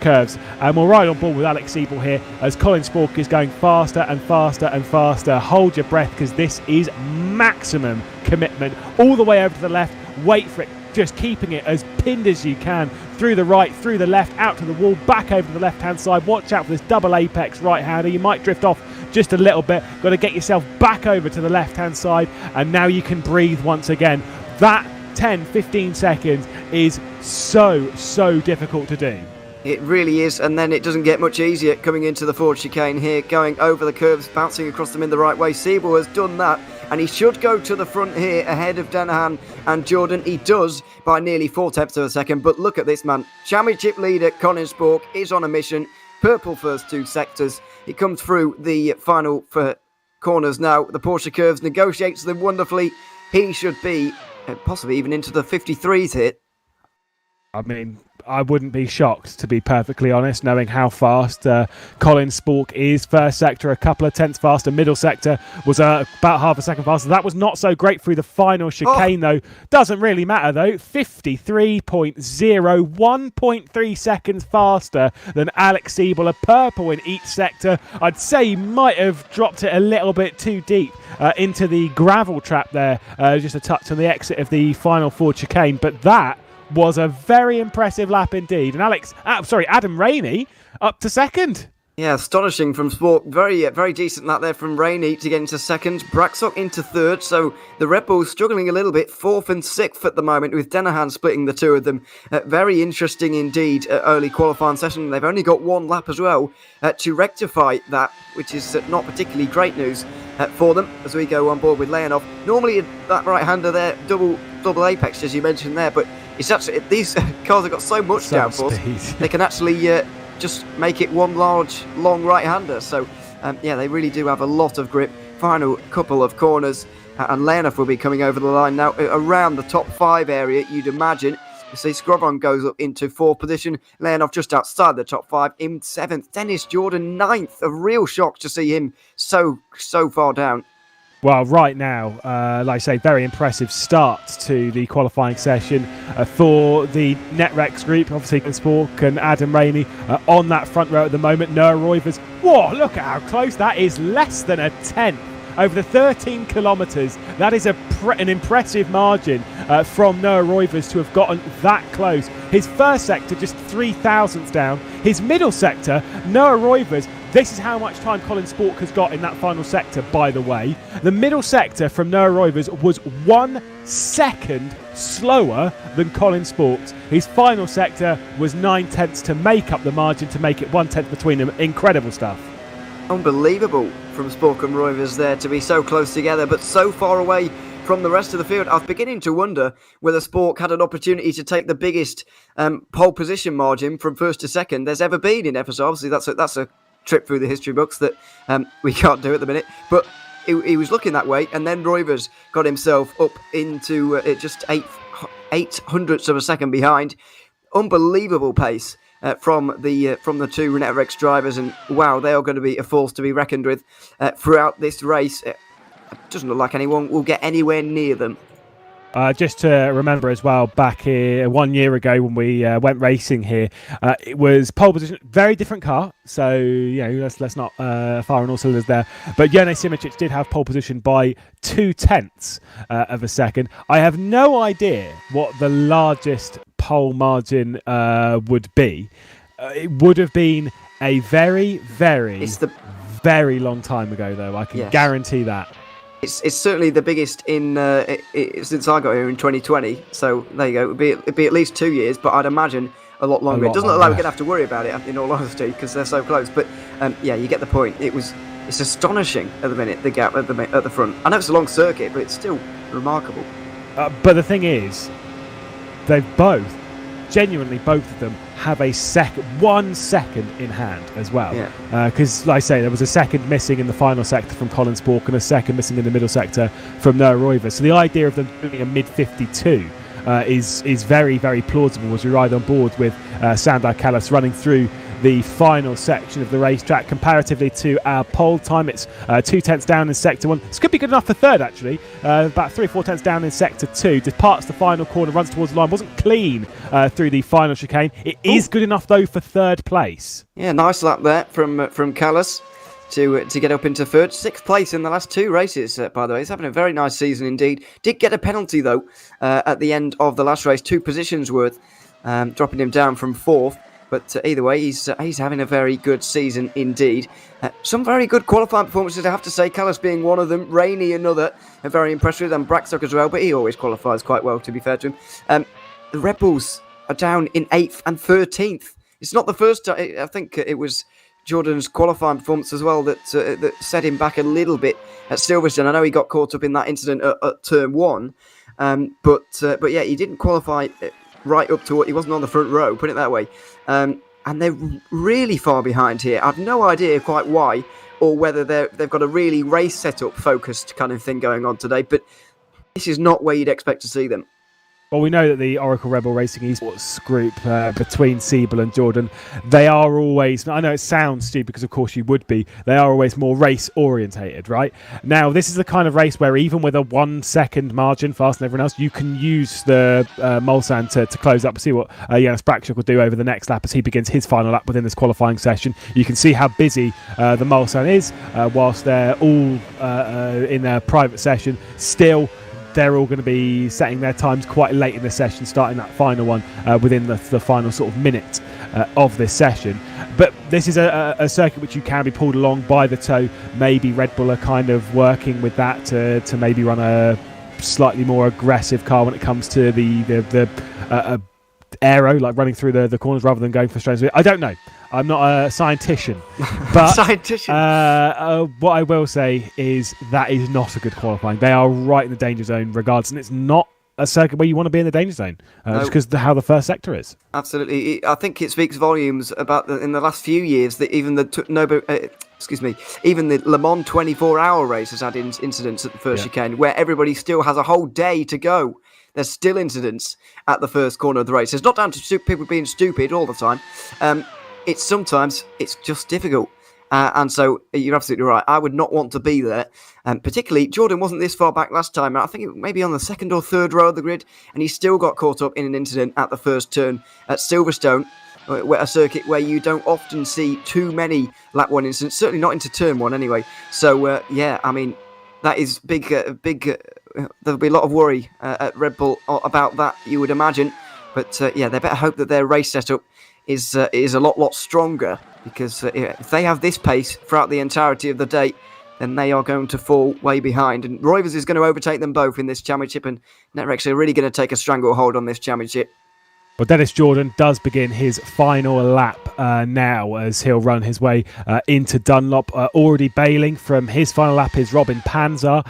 curves, and we're right on board with Alex Siebel here as Colin Spork is going faster and faster and faster. Hold your breath, because this is maximum commitment all the way over to the left. Wait for it, just keeping it as pinned as you can, through the right, through the left, out to the wall, back over to the left hand side. Watch out for this double apex right hander, you might drift off just a little bit. Got to get yourself back over to the left hand side, and now you can breathe once again. That 10-15 seconds is so difficult to do. It really is, and then it doesn't get much easier coming into the forward chicane here, going over the curves, bouncing across them in the right way. Siebel has done that, and he should go to the front here ahead of Danahan and Jordan. He does by nearly 4/10 of a second, but look at this man. Championship leader Colin Spork is on a mission. Purple first two sectors. He comes through the final for corners now. The Porsche curves, negotiates them wonderfully. He should be possibly even into the 53s here. I mean, I wouldn't be shocked, to be perfectly honest, knowing how fast Colin Spork is. First sector, a couple of tenths faster. Middle sector was about half a second faster. That was not so great through the final chicane, though. Doesn't really matter, though. 53.0, 1.3 seconds faster than Alex Siebel. A purple in each sector. I'd say he might have dropped it a little bit too deep into the gravel trap there, just a touch on the exit of the final forward chicane. But that was a very impressive lap indeed. And Adam Rainey up to second. Yeah, astonishing from Spork. Very decent lap there from Rainey to get into second. Brackshock into third. So the Red Bulls struggling a little bit. Fourth and sixth at the moment, with Danahan splitting the two of them. Very interesting indeed early qualifying session. They've only got one lap as well to rectify that, which is not particularly great news for them as we go on board with Leonov. Normally that right-hander there, double apex as you mentioned there, but it's actually, these cars have got so much downforce, they can actually just make it one long right-hander. So, they really do have a lot of grip. Final couple of corners, and Leonov will be coming over the line now around the top 5 area, you'd imagine. You see Scrovon goes up into 4th position. Leonov just outside the top 5 in 7th. Dennis Jordan 9th. A real shock to see him so far down. Well, right now, like I say, very impressive start to the qualifying session for the NetRex group. Obviously, Spork and Adam Rainey on that front row at the moment. Noah Reuvers, whoa, look at how close that is. Less than a tenth over the 13 kilometres. That is an impressive margin from Noah Reuvers to have gotten that close. His first sector just 3,000ths down. His middle sector, Noah Reuvers, this is how much time Colin Spork has got in that final sector, by the way. The middle sector from Noah Reuvers was 1 second slower than Colin Spork's. His final sector was 9/10 to make up the margin, to make it 1/10 between them. Incredible stuff. Unbelievable from Spork and Reuvers there to be so close together, but so far away from the rest of the field. I was beginning to wonder whether Spork had an opportunity to take the biggest pole position margin from first to second there's ever been in FSR. Obviously, that's a trip through the history books that we can't do at the minute, but he was looking that way, and then Reuvers got himself up into just 8/100ths of a second behind. Unbelievable pace from the two NetRex drivers, and wow, they are going to be a force to be reckoned with throughout this race. It doesn't look like anyone will get anywhere near them. Just to remember as well, back here 1 year ago when we went racing here, it was pole position, very different car. So let's not fire on all cylinders there. But Janice Brackshock did have pole position by 2/10 of a second. I have no idea what the largest pole margin would be. It would have been a very long time ago, though. I can guarantee that. It's certainly the biggest in since I got here in 2020. So there you go. It'd be at least 2 years, but I'd imagine a lot longer. It doesn't look like we're going to have to worry about it, in all honesty, because they're so close. But you get the point. It's astonishing at the minute, the gap at the front. I know it's a long circuit, but it's still remarkable. But the thing is, they've genuinely both of them have 1 second in hand as well. Because, like I say, there was a second missing in the final sector from Colin Spork and a second missing in the middle sector from Noah Reuvers. So the idea of them doing a mid-52 is very, very plausible as we ride on board with Sandar Callas running through the final section of the racetrack. Comparatively to our pole time, it's 2 tenths down in sector 1. This could be good enough for third, actually. About 3 or 4 tenths down in sector 2. Departs the final corner, runs towards the line. Wasn't clean through the final chicane. It is good enough, though, for third place. Yeah, nice lap there from Callis to get up into third. 6th place in the last 2 races, by the way. He's having a very nice season indeed. Did get a penalty, though, at the end of the last race. 2 positions worth, dropping him down from 4th. But either way, he's having a very good season indeed. Some very good qualifying performances, I have to say. Callis being one of them. Rainey another. Very impressive. And Brackshock as well. But he always qualifies quite well, to be fair to him. The Red Bulls are down in 8th and 13th. It's not the first time. I think it was Jordan's qualifying performance as well that set him back a little bit at Silverstone. I know he got caught up in that incident at turn 1. But yeah, he didn't qualify right up to what he wasn't on the front row, put it that way. And they're really far behind here. I've no idea quite why, or whether they've got a really race setup focused kind of thing going on today, but this is not where you'd expect to see them. Well, we know that the Oracle Rebel Racing eSports group between Siebel and Jordan, they are always, I know it sounds stupid because of course you would be, they are always more race orientated, right? Now, this is the kind of race where even with a 1 second margin faster than everyone else, you can use the Mulsanne to close up and see what Janice Brackshock will do over the next lap as he begins his final lap within this qualifying session. You can see how busy the Mulsanne is whilst they're all in a private session. Still, they're all going to be setting their times quite late in the session, starting that final one within the final sort of minute of this session. But this is a circuit which you can be pulled along by the toe. Maybe Red Bull are kind of working with that to maybe run a slightly more aggressive car when it comes to the aero, like running through the corners rather than going for straight. I don't know. I'm not a scientician, but what I will say is that is not a good qualifying. They are right in the danger zone regardless, and it's not a circuit where you want to be in the danger zone just because of how the first sector is. Absolutely. I think it speaks volumes about in the last few years that even even the Le Mans 24-hour race has had incidents at the first chicane where everybody still has a whole day to go. There's still incidents at the first corner of the race. It's not down to people being stupid all the time. Sometimes it's just difficult. And so you're absolutely right. I would not want to be there. Particularly, Jordan wasn't this far back last time. I think it maybe on the 2nd or 3rd row of the grid, and he still got caught up in an incident at the first turn at Silverstone, a circuit where you don't often see too many lap 1 incidents, certainly not into turn 1 anyway. So, I mean, that is big. There'll be a lot of worry at Red Bull about that, you would imagine. But, they better hope that their race setup is a lot stronger, because if they have this pace throughout the entirety of the day, then they are going to fall way behind. And Reuvers is going to overtake them both in this championship, and NetRex are really going to take a stranglehold on this championship. Well, Dennis Jordan does begin his final lap now as he'll run his way into Dunlop. Already bailing from his final lap is Robin Panzer,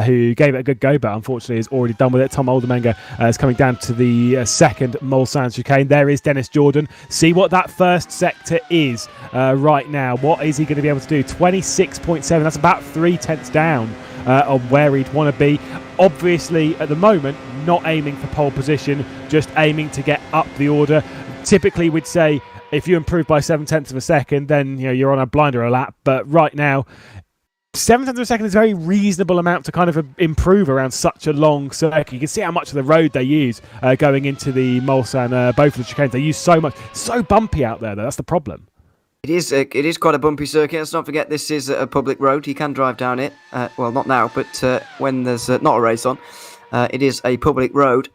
who gave it a good go, but unfortunately is already done with it. Tom Oldermenger is coming down to the second Mulsanne chicane. There is Dennis Jordan. See what that first sector is right now. What is he going to be able to do? 26.7. That's about 3 tenths down on where he'd want to be. Obviously, at the moment, not aiming for pole position, just aiming to get up the order. Typically, we'd say if you improve by 7 tenths of a second, then you're on a blinder a lap. But right now, 7 tenths of a second is a very reasonable amount to kind of improve around such a long circuit. You can see how much of the road they use going into the Mulsanne, both of the chicanes. They use so much. It's so bumpy out there, though. That's the problem. It is quite a bumpy circuit. Let's not forget this is a public road. You can drive down it. Well, not now, but when there's not a race on. It is a public road,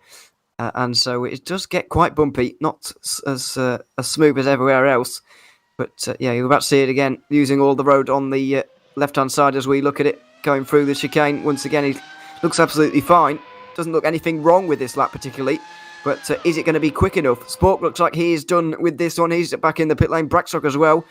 and so it does get quite bumpy. Not as smooth as everywhere else, but you're about to see it again, using all the road on the left-hand side as we look at it, going through the chicane. Once again, he looks absolutely fine. Doesn't look anything wrong with this lap particularly. But is it going to be quick enough? Spork looks like he is done with this one. He's back in the pit lane. Brackshock as well.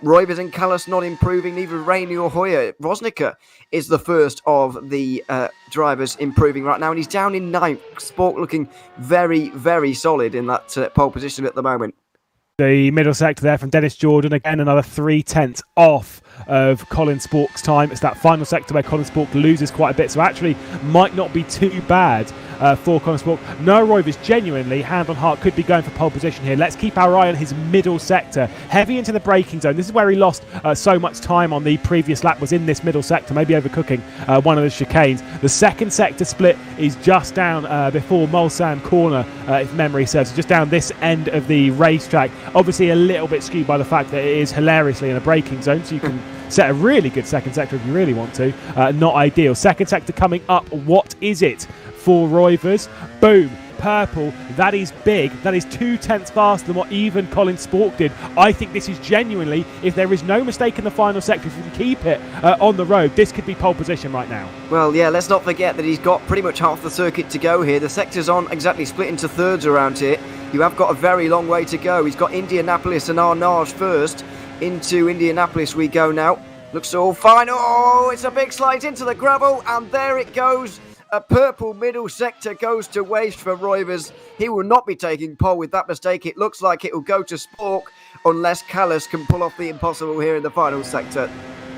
Reuvers and Callis not improving. Neither Rainey or Hoyer. Rosnica is the first of the drivers improving right now. And he's down in 9th. Spork looking very, very solid in that pole position at the moment. The middle sector there from Dennis Jordan. Again, another 3 tenths off of Colin Spork's time. It's that final sector where Colin Spork loses quite a bit. So actually might not be too bad for Colin Spork. No, Reuvers genuinely, hand on heart, could be going for pole position here. Let's keep our eye on his middle sector. Heavy into the braking zone. This is where he lost so much time on the previous lap, was in this middle sector, maybe overcooking one of the chicanes. The second sector split is just down before Mulsanne Corner, if memory serves, just down this end of the racetrack. Obviously a little bit skewed by the fact that it is hilariously in a braking zone, so you can set a really good second sector if you really want to. Not ideal. Second sector coming up. What is it for Reuvers? Boom. Purple. That is big. That is 2/10 faster than what even Colin Spork did. I think this is genuinely, if there is no mistake in the final sector, if we can keep it on the road, this could be pole position right now. Well, yeah, let's not forget that he's got pretty much half the circuit to go here. The sectors aren't exactly split into thirds around here. You have got a very long way to go. He's got Indianapolis and Arnage first. Into Indianapolis we go now. Looks all fine. Oh, it's a big slide into the gravel, and there it goes. A purple middle sector goes to waste for Reuvers. He will not be taking pole with that mistake. It looks like it will go to Spork unless Callas can pull off the impossible here in the final sector.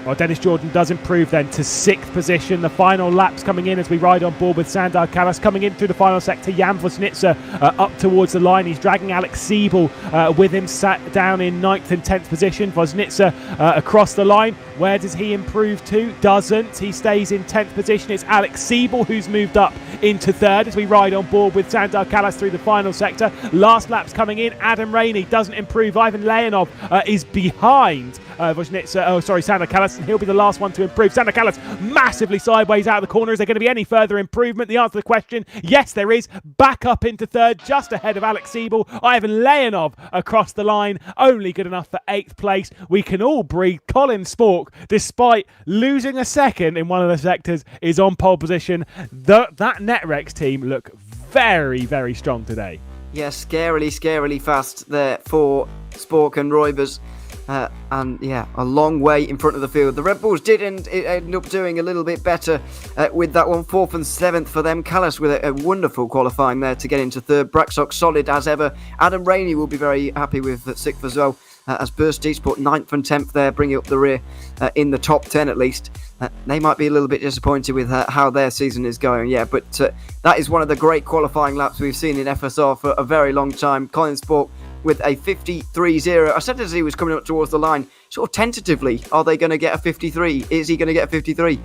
Well, Dennis Jordan does improve then to 6th position. The final laps coming in as we ride on board with Sandar Callas. Coming in through the final sector, Jan Vosnitzer up towards the line. He's dragging Alex Siebel with him sat down in 9th and 10th position. Vosnitzer across the line. Where does he improve to? Doesn't. He stays in 10th position. It's Alex Siebel who's moved up into 3rd as we ride on board with Sandar Callas through the final sector. Last laps coming in. Adam Rainey doesn't improve. Ivan Leonov is behind Sandar Callas, and he'll be the last one to improve. Sandar Callas massively sideways out of the corner. Is there going to be any further improvement? The answer to the question, yes, there is. Back up into 3rd, just ahead of Alex Siebel. Ivan Leonov across the line, only good enough for 8th place. We can all breathe. Colin Spork, despite losing a second in one of the sectors, is on pole position. That NetRex team look very, very strong today. Yeah, scarily fast there for Spork and Reuvers. And yeah, a long way in front of the field. The Red Bulls did end up doing a little bit better with that one. 4th and 7th for them. Callas with a wonderful qualifying there to get into 3rd. Brackshock solid as ever. Adam Rainey will be very happy with 6th as well. As Burst Esports 9th and 10th there, bringing up the rear in the top 10 at least. They might be a little bit disappointed with how their season is going, yeah, but that is one of the great qualifying laps we've seen in FSR for a very long time. Colin Spork with a 53.0. I said as he was coming up towards the line, sort of tentatively, are they going to get a 53? Is he going to get a 53?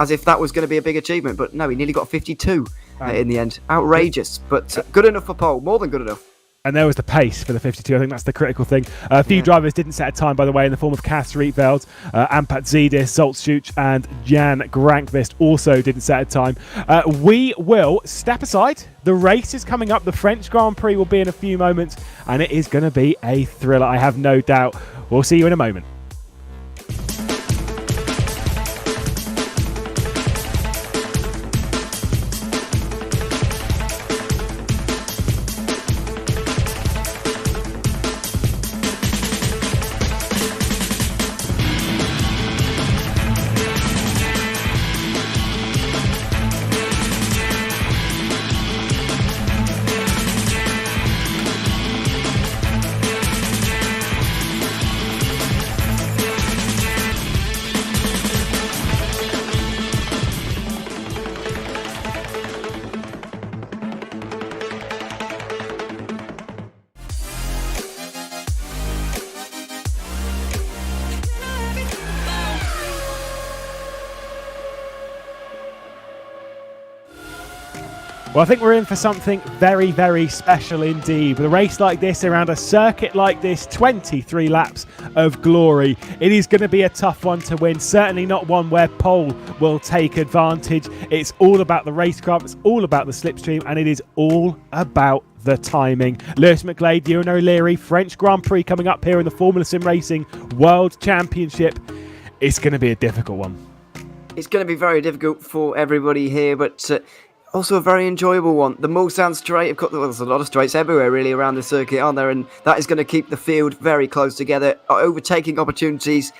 As if that was going to be a big achievement, but no, he nearly got a 52 in the end. Outrageous, but good enough for pole, more than good enough. And there was the pace for the 52. I think that's the critical thing. A few drivers didn't set a time, by the way, in the form of Cass Rietveld, Ampat Zidis, Zoltsuch, and Jan Grankvist also didn't set a time. We will step aside. The race is coming up. The French Grand Prix will be in a few moments, and it is going to be a thriller, I have no doubt. We'll see you in a moment. Well, I think we're in for something very, very special indeed. With a race like this, around a circuit like this, 23 laps of glory. It is going to be a tough one to win. Certainly not one where pole will take advantage. It's all about the racecraft. It's all about the slipstream. And it is all about the timing. Lewis McGlade, Ewan O'Leary, French Grand Prix coming up here in the Formula SimRacing World Championship. It's going to be a difficult one. It's going to be very difficult for everybody here, but also a very enjoyable one. The Mulsanne straight, of course, there's a lot of straights everywhere really around the circuit, aren't there? And that is going to keep the field very close together. Overtaking opportunities,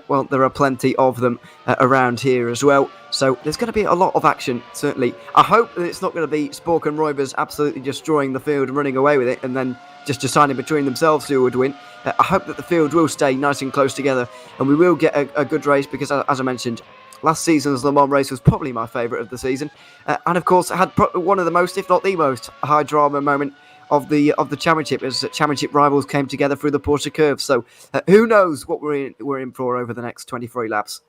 well, there are plenty of them around here as well. So there's going to be a lot of action, certainly. I hope that it's not going to be Spork and Reuvers absolutely destroying the field and running away with it and then just deciding between themselves who would win. I hope that the field will stay nice and close together and we will get a good race because, as I mentioned, Last season's Le Mans race was probably my favourite of the season, and of course had one of the most, if not the most, high drama moment of the championship as championship rivals came together through the Porsche curve. So who knows what we're in for over the next 23 laps.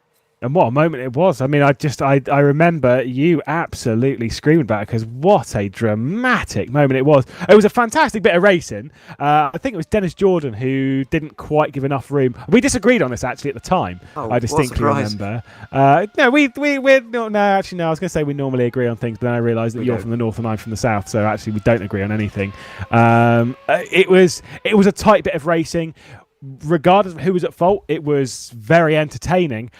And what a moment it was. I mean, I remember you absolutely screaming about it, because what a dramatic moment it was. It was a fantastic bit of racing. I think it was Dennis Jordan who didn't quite give enough room. We disagreed on this actually at the time. I distinctly remember. No, actually, I was going to say we normally agree on things, but then I realised that you're from the north and I'm from the south, so actually we don't agree on anything. It was a tight bit of racing. Regardless of who was at fault, it was very entertaining.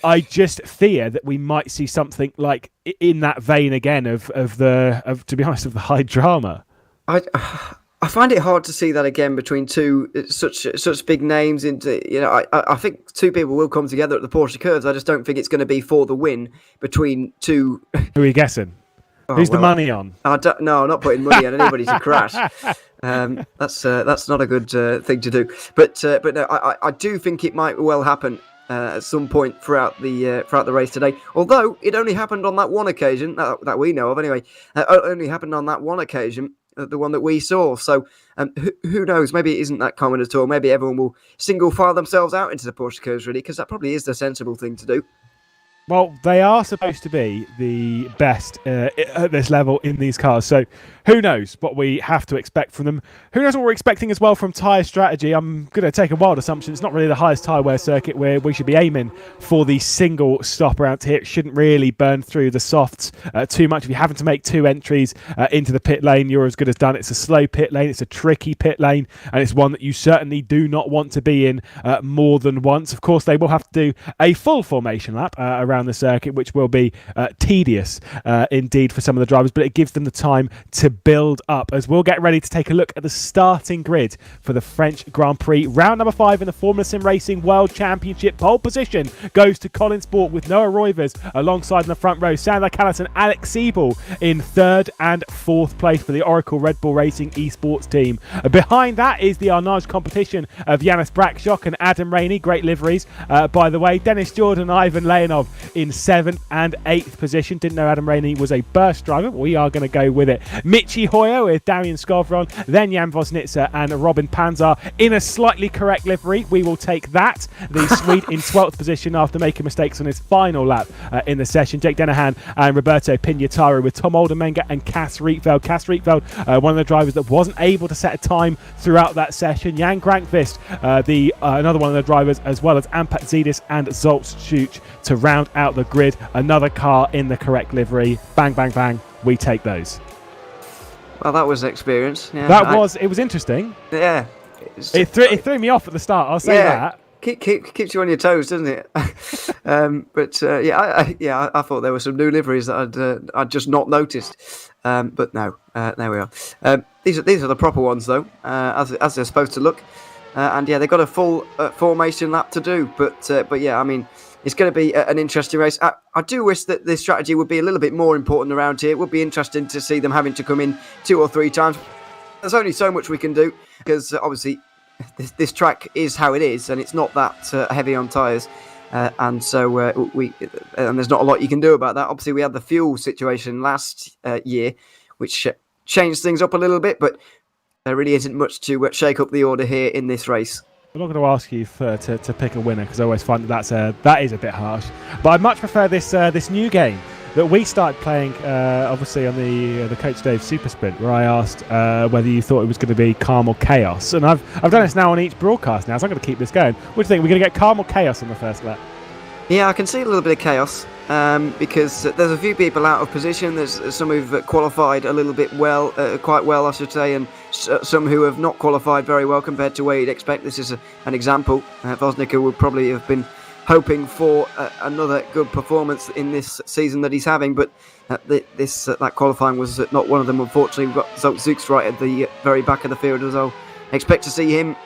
I just fear that we might see something like in that vein again of to be honest, of the high drama. I find it hard to see that again between two such big names. I think two people will come together at the Porsche curves. I just don't think it's going to be for the win between two. Who are you guessing? Who's the money on? No, I'm not putting money on anybody to crash. That's not a good thing to do. But no, I do think it might well happen at some point throughout the race today. Although it only happened on that one occasion that we know of, anyway. Only happened on that one occasion, the one that we saw. So who knows? Maybe it isn't that common at all. Maybe everyone will single file themselves out into the Porsche curves, really, because that probably is the sensible thing to do. Well, they are supposed to be the best at this level in these cars, so who knows what we have to expect from them. Who knows what we're expecting as well from Tyre strategy. I'm going to take a wild assumption. It's not really the highest tyre wear circuit where we should be aiming for the single stop around here. It shouldn't really burn through the softs too much. If you're having to make two entries into the pit lane, you're as good as done. It's a slow pit lane. It's a tricky pit lane, and it's one that you certainly do not want to be in more than once. Of course, they will have to do a full formation lap around the circuit, which will be tedious indeed for some of the drivers, but it gives them the time to build up, as we'll get ready to take a look at the starting grid for the French Grand Prix. Round number 5 in the Formula SimRacing World Championship. Pole position goes to Colin Spork with Noah Reuvers alongside in the front row. Sander Callis and Alex Siebel in 3rd and 4th place for the Oracle Red Bull Racing eSports team. Behind that is the Arnage competition of Janice Brackshock and Adam Rainey. Great liveries, by the way. Dennis Jordan and Ivan Leonov in 7th and 8th position. Didn't know Adam Rainey was a burst driver, but we are going to go with it. Michi Hoyer with Darian Skovron, then Jan Vosnitzer and Robin Panzar in a slightly correct livery. We will take that. The Swede in 12th position after making mistakes on his final lap in the session. Jake Dennehan and Roberto Pignataro with Tom Oldermenga and Cass Rietveld. Cass Rietveld, one of the drivers that wasn't able to set a time throughout that session. Jan Grankvist, another one of the drivers, as well as Ampat Zidis and Zoltz Schuch to round out the grid. Another car in the correct livery. Bang, bang, bang. We take those. Well, that was an experience. Yeah, it was interesting. Yeah. It threw me off at the start, I'll say that. Keeps you on your toes, doesn't it? I thought there were some new liveries that I'd just not noticed. But no, there we are. These are the proper ones, though, as they're supposed to look. And yeah, they've got a full formation lap to do. But yeah, I mean, it's going to be an interesting race. I do wish that this strategy would be a little bit more important around here. It would be interesting to see them having to come in 2 or 3 times. There's only so much we can do, because obviously this track is how it is, and it's not that heavy on tyres. And so and there's not a lot you can do about that. Obviously, we had the fuel situation last year, which changed things up a little bit, but there really isn't much to shake up the order here in this race. I'm not going to ask you to pick a winner, because I always find that is a bit harsh. But I much prefer this new game that we started playing, obviously on the Coach Dave Super Sprint, where I asked whether you thought it was going to be calm or chaos, and I've done this now on each broadcast now, so I'm going to keep this going. What do you think? We're going to get calm or chaos on the first lap? Yeah, I can see a little bit of chaos, because there's a few people out of position. There's some who've qualified a little bit quite well, I should say, and some who have not qualified very well compared to where you'd expect. This is an example. Vosnica would probably have been hoping for another good performance in this season that he's having, but that qualifying was not one of them, unfortunately. We've got Zoltz right at the very back of the field as well. Expect to see him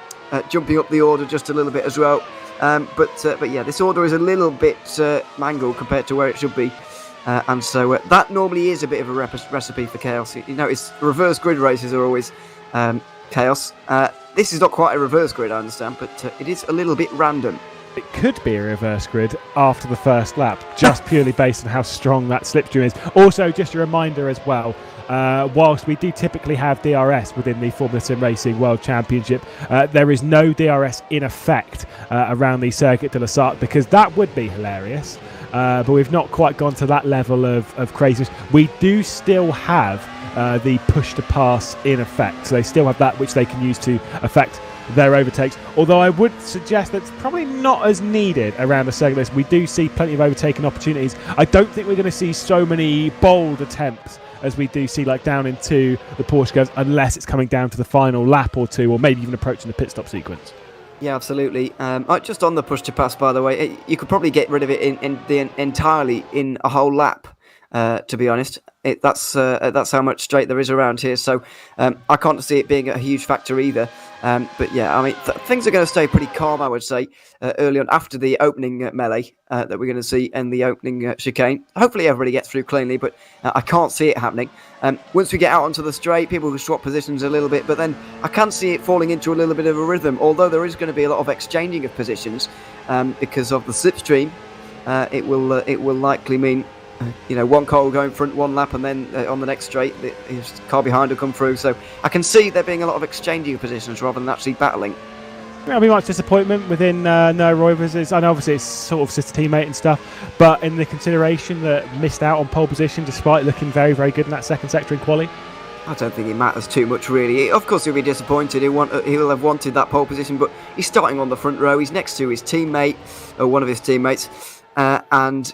jumping up the order just a little bit as well. But yeah, this order is a little bit mangled compared to where it should be, and so that normally is a bit of a recipe for chaos. You know, it's reverse grid races are always chaos. This is not quite a reverse grid, I understand, but it is a little bit random. it could be a reverse grid after the first lap, just purely based on how strong that slipstream is. Also, just a reminder as well, whilst we do typically have DRS within the Formula Sim Racing World Championship, there is no DRS in effect around the Circuit de la Sarthe, because that would be hilarious. But we've not quite gone to that level of craziness. We do still have the push to pass in effect, so they still have that which they can use to affect their overtakes, although I would suggest that's probably not as needed around the circuit list. We do see plenty of overtaking opportunities. I don't think we're going to see so many bold attempts as we do see like down into the Porsche curves, unless it's coming down to the final lap or two, or maybe even approaching the pit stop sequence. Yeah, absolutely. Just on the push to pass, by the way, you could probably get rid of it entirely in a whole lap. To be honest, that's how much straight there is around here. So I can't see it being a huge factor either. But yeah, I mean, things are going to stay pretty calm, I would say, early on after the opening melee that we're going to see in the opening chicane. Hopefully everybody gets through cleanly, but I can't see it happening. Once we get out onto the straight, people will swap positions a little bit, but then I can see it falling into a little bit of a rhythm, although there is going to be a lot of exchanging of positions because of the slipstream. It will likely mean one car will go in front one lap, and then on the next straight, his car behind will come through. So I can see there being a lot of exchanging of positions rather than actually battling. There'll be much disappointment within Reuvers. I know obviously it's sort of sister teammate and stuff, but in the consideration that missed out on pole position despite looking very, very good in that second sector in quali. I don't think it matters too much, really. Of course, he'll be disappointed. He'll have wanted that pole position, but he's starting on the front row. He's next to his teammate, or one of his teammates, and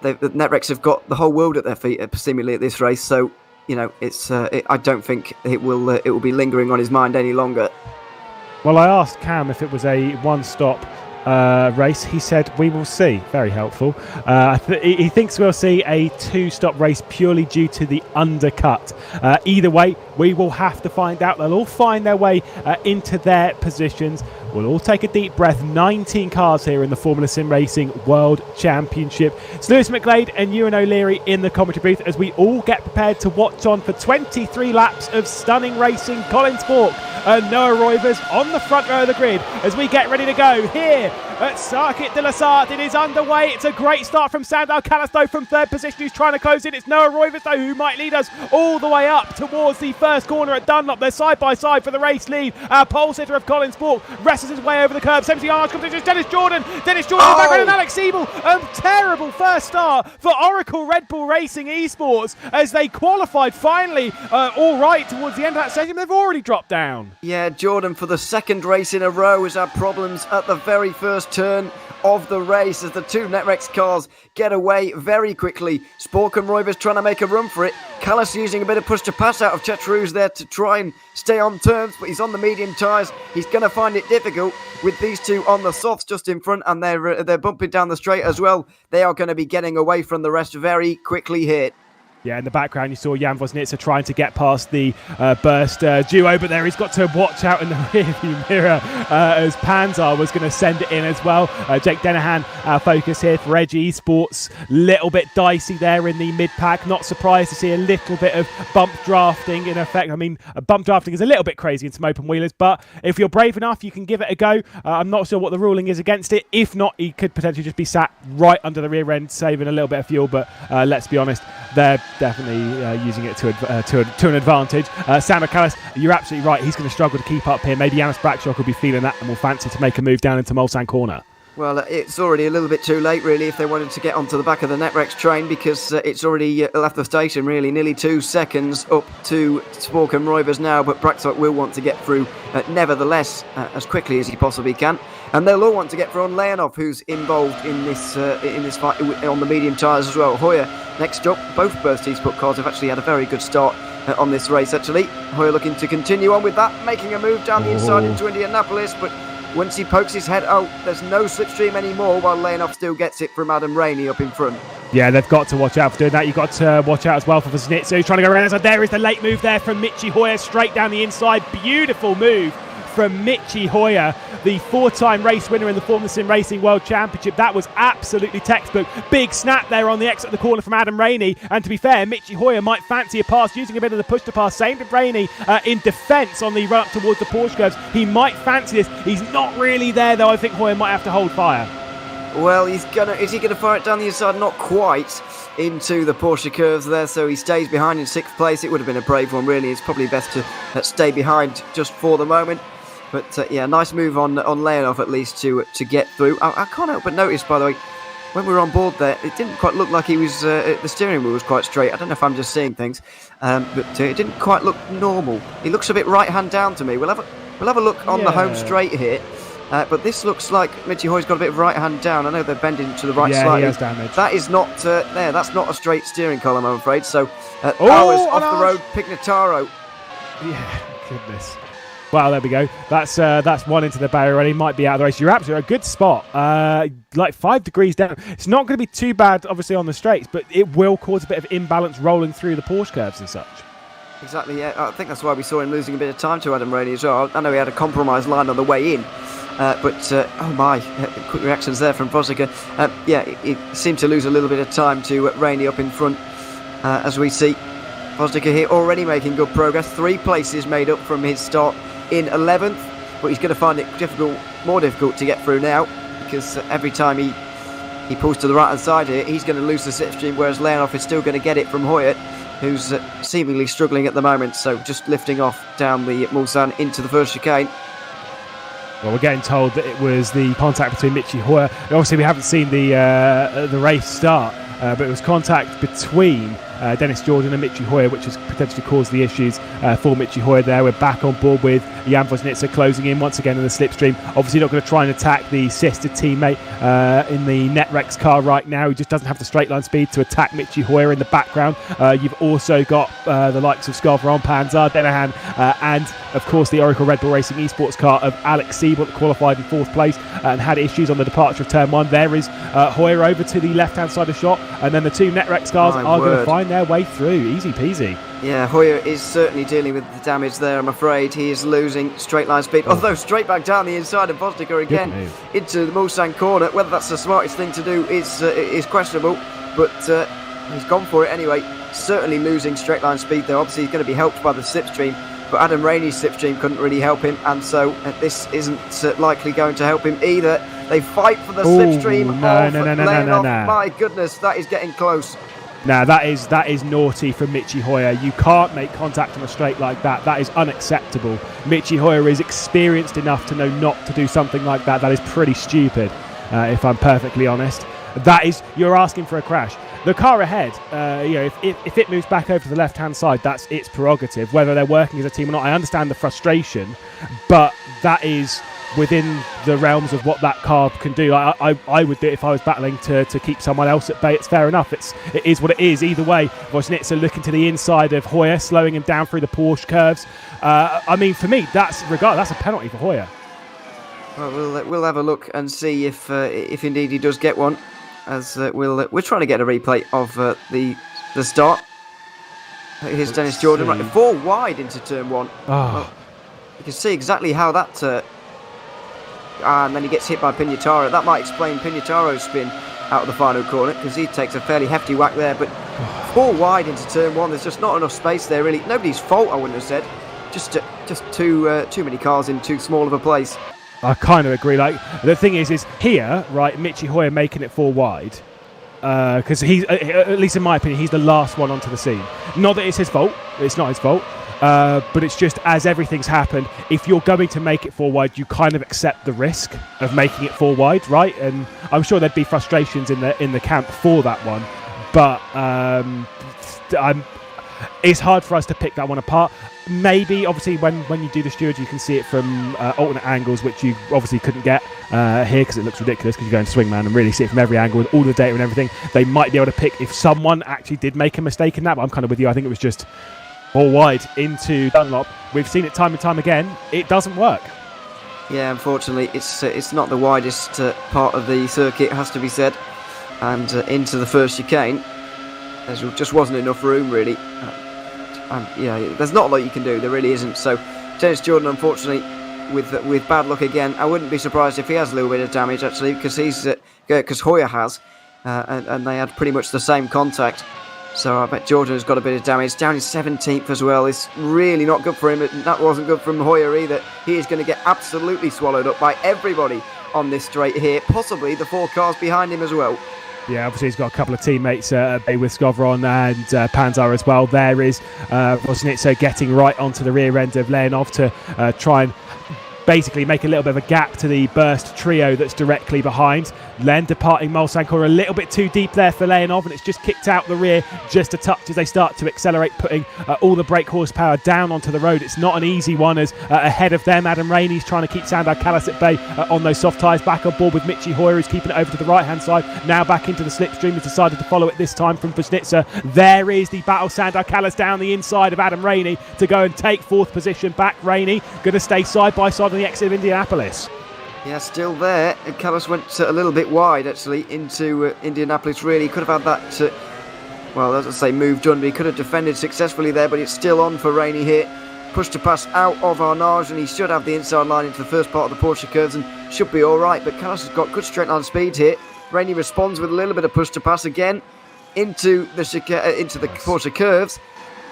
the NetRex have got the whole world at their feet, seemingly, at this race. So, I don't think it will be lingering on his mind any longer. Well, I asked Cam if it was a one-stop race. He said we will see. Very helpful. He thinks we'll see a two-stop race purely due to the undercut. Either way, we will have to find out. They'll all find their way into their positions. We'll all take a deep breath. 19 cars here in the Formula Sim Racing World Championship. It's Lewis McGlade and Ewan O'Leary in the commentary booth as we all get prepared to watch on for 23 laps of stunning racing. Colin Spork and Noah Reuvers on the front row of the grid as we get ready to go here at Circuit de la Sarthe. It is underway. It's a great start from Sandal Calisto from third position, who's trying to close in. It's Noah Reuvers, though, who might lead us all the way up towards the first corner at Dunlop. They're side by side for the race lead. Our pole sitter of Colin Spork wrestles his way over the curb. 70 yards comes in just Dennis Jordan. Dennis Jordan in the background, and Alex Siebel. Terrible first start for Oracle Red Bull Racing eSports as they qualified finally all right towards the end of that session. They've already dropped down. Yeah, Jordan, for the second race in a row, has had problems at the very first turn of the race as the two NetRex cars get away very quickly. Spork and Reuvers trying to make a run for it. Callis using a bit of push to pass out of Chetrou's there to try and stay on terms, but he's on the medium tyres. He's going to find it difficult with these two on the softs just in front, and they're bumping down the straight as well. They are going to be getting away from the rest very quickly here. Yeah, in the background you saw Jan Vosnitsa trying to get past the burst duo, but there he's got to watch out in the rearview mirror as Panzar was going to send it in as well. Jake Dennehan, our focus here for Edge eSports. Little bit dicey there in the mid-pack. Not surprised to see a little bit of bump drafting in effect. I mean, bump drafting is a little bit crazy in some open wheelers, but if you're brave enough, you can give it a go. I'm not sure what the ruling is against it. If not, he could potentially just be sat right under the rear end, saving a little bit of fuel, but let's be honest, they're definitely using it to an advantage. Sam Callis, you're absolutely right. He's going to struggle to keep up here. Maybe Janice Brackshock will be feeling that and will fancy to make a move down into Mulsanne Corner. Well, it's already a little bit too late, really, if they wanted to get onto the back of the NetRex train, because it's already left the station, really. Nearly 2 seconds up to Spork and Reuvers now, but Brackshock will want to get through, nevertheless, as quickly as he possibly can. And they'll all want to get through on Leonov, who's involved in this fight on the medium tyres as well. Hoyer, next up. Both Burst eSport cars have actually had a very good start on this race, actually. Hoyer looking to continue on with that, making a move down the inside into Indianapolis, but once he pokes his head out, there's no slipstream anymore, while Leonov still gets it from Adam Rainey up in front. Yeah, they've got to watch out for doing that. You've got to watch out as well for Vosnitsa, who's trying to go around. So there is the late move there from Michi Hoyer, straight down the inside. Beautiful move from Michi Hoyer, the 4-time race winner in the Formula Sim Racing World Championship. That was absolutely textbook. Big snap there on the exit of the corner from Adam Rainey. And to be fair, Michi Hoyer might fancy a pass, using a bit of the push to pass. Same with Rainey in defence on the run up towards the Porsche curves. He might fancy this. He's not really there, though. I think Hoyer might have to hold fire. Well, is he gonna fire it down the inside? Not quite into the Porsche curves there, so he stays behind in 6th place. It would have been a brave one, really. It's probably best to stay behind just for the moment. But yeah, nice move on Leonov at least to get through. I can't help but notice, by the way, when we were on board there, it didn't quite look like he was. The steering wheel was quite straight. I don't know if I'm just seeing things, but it didn't quite look normal. He looks a bit right hand down to me. We'll have a look on the home straight here. But this looks like Michi Hoy's got a bit of right hand down. I know they're bending to the right slightly. He has damage. That is not there. That's not a straight steering column, I'm afraid. So hours off the road, Pignataro. Yeah, goodness. Well, there we go. That's one into the barrier already. Might be out of the race. You're absolutely a good spot. Like 5 degrees down. It's not going to be too bad, obviously, on the straights, but it will cause a bit of imbalance rolling through the Porsche curves and such. Exactly, yeah. I think that's why we saw him losing a bit of time to Adam Rainey as well. I know he had a compromise line on the way in, but oh my, quick reactions there from Vosika. Yeah, he seemed to lose a little bit of time to Rainey up in front, as we see Vosika here already making good progress. 3 places made up from his start in 11th, but he's going to find it more difficult to get through now, because every time he pulls to the right hand side here, he's going to lose the slipstream, whereas Leonov is still going to get it from Hoyt, who's seemingly struggling at the moment. So just lifting off down the Mulsanne into the first chicane. Well, we're getting told that it was the contact between Michi Hoyer. Obviously, we haven't seen the race start, but it was contact between Dennis Jordan and Michi Hoyer, which has potentially caused the issues for Michi Hoyer there. We're back on board with Jan Vosnitsa closing in once again in the slipstream. Obviously not going to try and attack the sister teammate in the Netrex car right now. He just doesn't have the straight line speed to attack Michi Hoyer in the background. You've also got the likes of Scarveron, Panzer, Denahan, and of course the Oracle Red Bull Racing eSports car of Alex Siebel that qualified in 4th place and had issues on the departure of turn 1. There is Hoyer over to the left hand side of shot, and then the 2 Netrex cars are going to find their way through. Easy peasy. Yeah, Hoyer is certainly dealing with the damage there, I'm afraid. He is losing straight line speed, although straight back down the inside of Vosnika again into the Mulsanne corner. Whether that's the smartest thing to do is questionable, but he's gone for it anyway. Certainly losing straight line speed there. Obviously he's going to be helped by the slipstream, but Adam Rainey's slipstream couldn't really help him, and so this isn't likely going to help him either. They fight for the slipstream. No. My goodness, that is getting close. Now that is naughty from Michi Hoyer. You can't make contact on a straight like that. That is unacceptable. Michi Hoyer is experienced enough to know not to do something like that. That is pretty stupid, if I'm perfectly honest. You're asking for a crash. The car ahead, if it moves back over to the left-hand side, that's its prerogative. Whether they're working as a team or not, I understand the frustration, but that is within the realms of what that car can do. I would do it if I was battling to keep someone else at bay. It's fair enough. It is what it is. Either way, Vosnitsa looking to the inside of Hoyer, slowing him down through the Porsche curves. I mean, for me, that's a penalty for Hoyer. Well, we'll have a look and see if indeed he does get one. As we're trying to get a replay of the start. Here's Dennis Jordan, right, 4 wide into turn 1. Well, you can see exactly how that. And then he gets hit by Pignataro. That might explain Pignataro's spin out of the final corner, because he takes a fairly hefty whack there. But 4 wide into turn 1, there's just not enough space there, really. Nobody's fault, I wouldn't have said. Just too many cars in too small of a place. I kind of agree. Like, the thing is here, right, Michi Hoyer making it 4 wide, because he's, at least in my opinion, he's the last one onto the scene. Not that it's his fault. It's not his fault. But it's just, as everything's happened, if you're going to make it 4 wide, you kind of accept the risk of making it 4 wide, right? And I'm sure there'd be frustrations in the camp for that one, but it's hard for us to pick that one apart. Maybe, obviously, when you do the stewards, you can see it from alternate angles, which you obviously couldn't get here because it looks ridiculous because you go into Swingman and really see it from every angle with all the data and everything. They might be able to pick if someone actually did make a mistake in that, but I'm kind of with you. I think it was just 4 wide into Dunlop. We've seen it time and time again. It doesn't work. Yeah, unfortunately, it's not the widest part of the circuit, has to be said. And into the first chicane, there just wasn't enough room, really. There's not a lot you can do. There really isn't. So, Dennis Jordan, unfortunately, with bad luck again. I wouldn't be surprised if he has a little bit of damage, actually, because Hoyer has, and they had pretty much the same contact. So I bet Jordan has got a bit of damage. Down in 17th as well. It's really not good for him. That wasn't good from Hoyer either. He is going to get absolutely swallowed up by everybody on this straight here. Possibly the 4 cars behind him as well. Yeah, obviously he's got a couple of teammates with Skowron and Panzar as well. There is Rosnitzer getting right onto the rear end of Leonov to try and basically make a little bit of a gap to the burst trio that's directly behind. Len departing Mulsanne corner a little bit too deep there for Leonov, and it's just kicked out the rear just a touch as they start to accelerate, putting all the brake horsepower down onto the road. It's not an easy one as ahead of them Adam Rainey's trying to keep Sandar Callis at bay on those soft tyres. Back on board with Mitchie Hoyer, who's keeping it over to the right hand side. Now back into the slipstream, has decided to follow it this time from Vosnitzer. There is the battle. Sandar Callis down the inside of Adam Rainey to go and take 4th position back. Rainey going to stay side by side on the exit of Indianapolis. Yeah, still there. Callis went a little bit wide, actually, into Indianapolis. Really could have had that, well, as I say, move done, but he could have defended successfully there, but it's still on for Rainey here. Push to pass out of Arnage, and he should have the inside line into the first part of the Porsche curves and should be all right, but Callis has got good straight line speed here. Rainey responds with a little bit of push to pass again into the Porsche curves,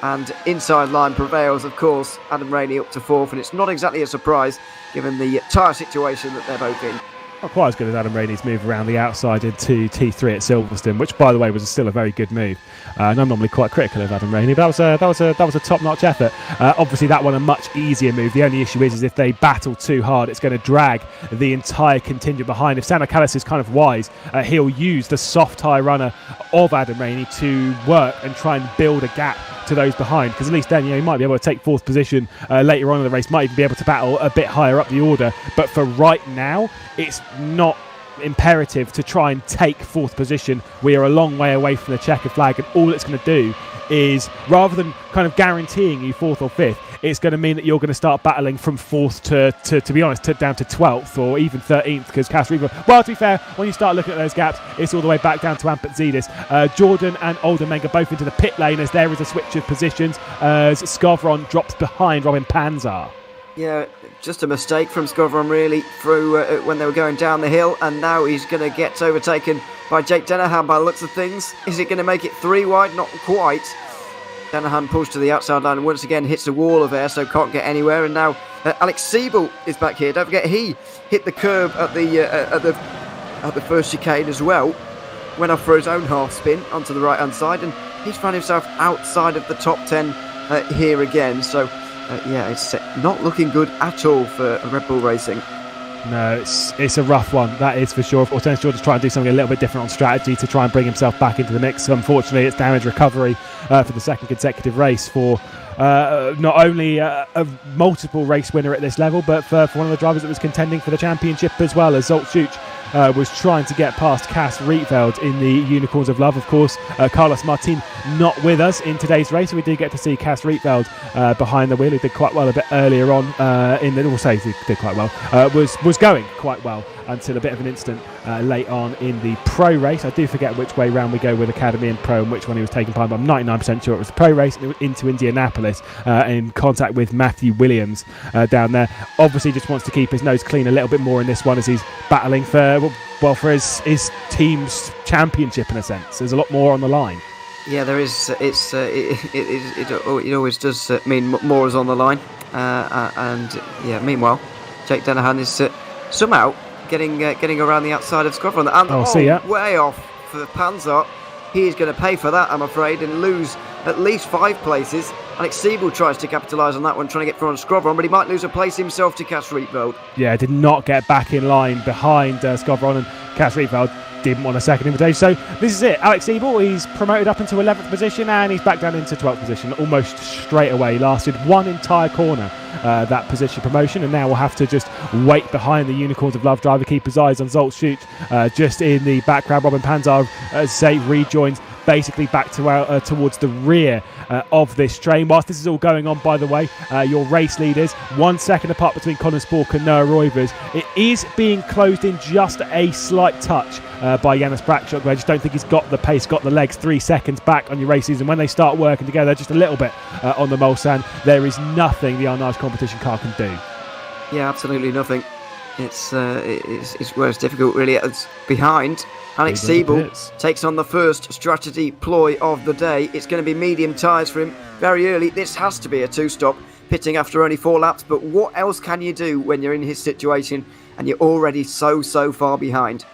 and inside line prevails, of course. Adam Rainey up to 4th, and it's not exactly a surprise given the tyre situation that they're both in. Not quite as good as Adam Rainey's move around the outside into T3 at Silverstone, which, by the way, was still a very good move. And I'm normally quite critical of Adam Rainey, but that was a top-notch effort. Obviously, that one a much easier move. The only issue is if they battle too hard, it's going to drag the entire contingent behind. If Sandar Callis is kind of wise, he'll use the soft tyre runner of Adam Rainey to work and try and build a gap to those behind, because at least then he might be able to take 4th position later on in the race, might even be able to battle a bit higher up the order. But for right now, it's not imperative to try and take 4th position. We are a long way away from the checker flag, and all it's going to do is, rather than kind of guaranteeing you 4th or 5th, it's going to mean that you're going to start battling from 4th to be honest, down to 12th or even 13th, because Reuvers, well, to be fair, when you start looking at those gaps, it's all the way back down to Ampet Zidis. Jordan and Oldenmenga both into the pit lane as there is a switch of positions as Skowron drops behind Robin Panzar. Yeah, just a mistake from Skowron really through when they were going down the hill, and now he's going to get overtaken by Jake Dennehan by the looks of things. Is it going to make it 3 wide? Not quite. Dennehan pulls to the outside line and once again hits a wall of air, so can't get anywhere. And now Alex Siebel is back here. Don't forget, he hit the curb at the first chicane as well. Went off for his own half spin onto the right hand side, and he's found himself outside of the top 10 here again. So yeah, it's not looking good at all for Red Bull Racing. No, it's a rough one, that is for sure. Of course, Dennis Jordan's trying to do something a little bit different on strategy to try and bring himself back into the mix. Unfortunately, it's damage recovery for the 2nd consecutive race for not only a multiple race winner at this level, but for one of the drivers that was contending for the championship as well, as Zolt Schuch was trying to get past Cas Rietveld in the Unicorns of Love. Of course, Carlos Martin not with us in today's race. We did get to see Cas Rietveld behind the wheel, who did quite well a bit earlier on in the, we'll say he did quite well, was going quite well until a bit of an incident late on in the pro race. I do forget which way round we go with Academy and Pro and which one he was taking part in, but I'm 99% sure it was the pro race into Indianapolis in contact with Matthew Williams down there. Obviously just wants to keep his nose clean a little bit more in this one as he's battling for his team's championship in a sense. There's a lot more on the line. Yeah, there is. It always does mean more is on the line. And yeah, meanwhile, Jake Dennehan is somehow getting around the outside of Skowron. And way off for Panzar. He is going to pay for that, I'm afraid, and lose at least 5 places. Alex Siebel tries to capitalise on that one, trying to get through on Skowron, but he might lose a place himself to Cas Rietveld. Yeah, did not get back in line behind Skowron, and Cas Rietveld didn't want a second invitation. So this is it. Alex Siebel, he's promoted up into 11th position and he's back down into 12th position almost straight away. He lasted one entire corner, that position promotion, and now we'll have to just wait behind the Unicorns of Love driver, keep his eyes on Zolt Schuch just in the background. Robin Panzar, rejoins basically back to towards the rear of this train. Whilst this is all going on, by the way, your race leaders 1 second apart between Colin Spork and Noah Reuvers. It is being closed in just a slight touch by Janice Brackshock, but I just don't think he's got the pace, got the legs. 3 seconds back on your races, and when they start working together just a little bit on the Mulsanne, there is nothing the Arnage competition car can do. Yeah, absolutely nothing. It's where it's difficult really. It's behind. Alex Siebel takes on the first strategy ploy of the day. It's going to be medium tyres for him very early. This has to be a 2-stop, pitting after only 4 laps. But what else can you do when you're in his situation? and you're already so far behind.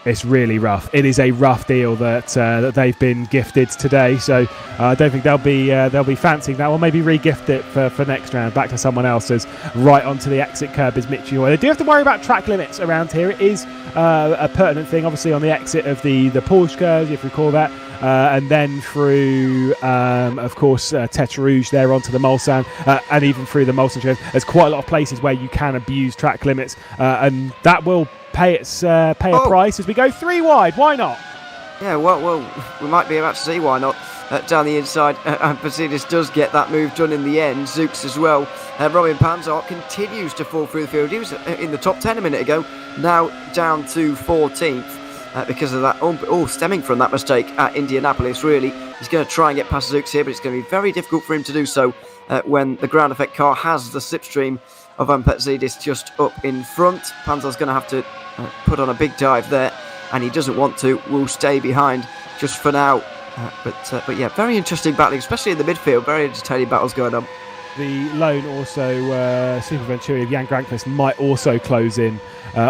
It's really rough. It is a rough deal that they've been gifted today. So I don't think they'll be fancying that. Or maybe re-gift it for next round back to someone else. As right onto the exit curb is Mitchie Hoy. They do have to worry about track limits around here. It is a pertinent thing, obviously, on the exit of the Porsche curves, if you recall that. And then through, of course, Tete Rouge there onto the Mulsanne, and even through the Mulsanne. There's quite a lot of places where you can abuse track limits, and that will pay a price as we go 3 wide. Why not? Yeah, well, we might be about to see why not. Down the inside, Mercedes does get that move done in the end. Zooks as well. Robin Panzart continues to fall through the field. He was in the top 10 a minute ago, now down to 14th. Because of that, all stemming from that mistake at Indianapolis, really. He's going to try and get past Zooks here, but it's going to be very difficult for him to do so when the ground effect car has the slipstream of Mercedes just up in front. Panzar's going to have to put on a big dive there, and he doesn't want to. Will stay behind just for now. But yeah, very interesting battling, especially in the midfield. Very entertaining battles going on. The lone also Super Venturi of Jan Granqvist might also close in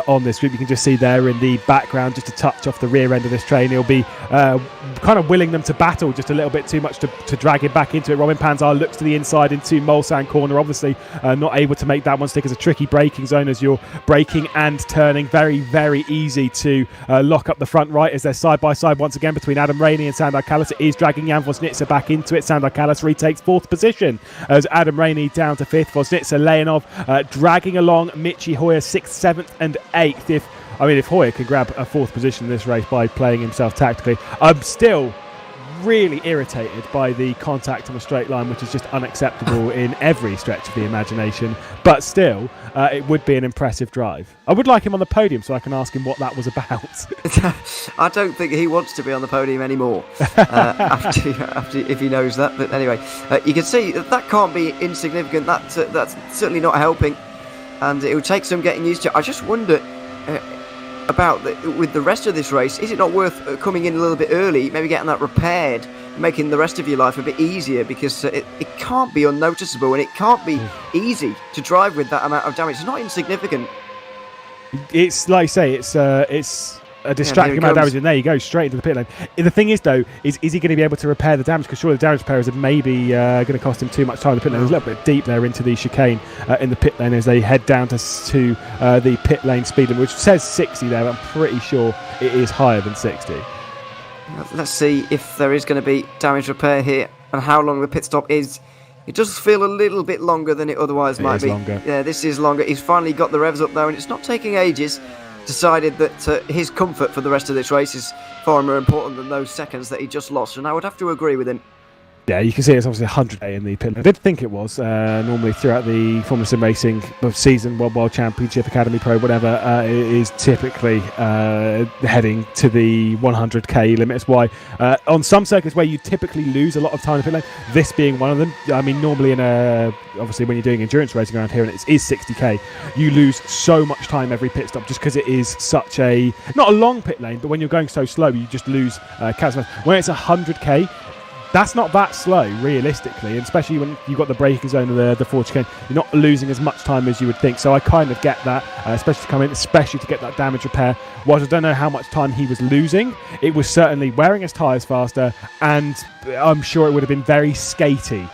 on this group. You can just see there in the background, just a touch off the rear end of this train. He'll be kind of willing them to battle just a little bit too much to drag him back into it. Robin Panzar looks to the inside into Mulsanne corner, obviously not able to make that one stick as a tricky braking zone as you're braking and turning. Very, very easy to lock up the front right as they're side by side once again between Adam Rainey and Sandor Kallas. It is dragging Jan Vosnitzer back into it. Sandor Kallas retakes 4th position as Adam Rainey down to 5th. Vosnitzer laying off, dragging along Mitchie Hoyer 6th, 7th and 8th. If Hoyer can grab a 4th position in this race by playing himself tactically, I'm still really irritated by the contact on the straight line, which is just unacceptable in every stretch of the imagination. But still, it would be an impressive drive. I would like him on the podium so I can ask him what that was about. I don't think he wants to be on the podium anymore after if he knows that. But anyway, you can see that can't be insignificant. That's certainly not helping, and it would take some getting used to. I just wonder with the rest of this race, is it not worth coming in a little bit early, maybe getting that repaired, making the rest of your life a bit easier, because it can't be unnoticeable and it can't be easy to drive with that amount of damage. It's not insignificant. It's like I say, it's a distracting amount of damage, and there you go, straight into the pit lane. The thing is, though, is he going to be able to repair the damage? Because surely the damage repairers are maybe going to cost him too much time in the pit lane. There's a little bit deep there into the chicane in the pit lane as they head down to the pit lane speed limit, which says 60 there, but I'm pretty sure it is higher than 60. Let's see if there is going to be damage repair here and how long the pit stop is. It does feel a little bit longer than it otherwise might be. Longer. Yeah, this is longer. He's finally got the revs up though, and it's not taking ages. Decided that his comfort for the rest of this race is far more important than those seconds that he just lost, and I would have to agree with him. Yeah, you can see it's obviously 100k in the pit lane. I did think it was normally throughout the Formula Sim Racing season, World Championship, Academy Pro, whatever, it is typically heading to the 100k limit. It's why on some circuits where you typically lose a lot of time in the pit lane, this being one of them. I mean, normally obviously when you're doing endurance racing around here and it is 60k, you lose so much time every pit stop just because it is such not a long pit lane, but when you're going so slow, you just lose counts. When it's 100k, that's not that slow, realistically, and especially when you've got the braking zone of the Ford chicane, you're not losing as much time as you would think. So I kind of get that, especially to come in, especially to get that damage repair. Whilst I don't know how much time he was losing, it was certainly wearing his tyres faster, and I'm sure it would have been very skatey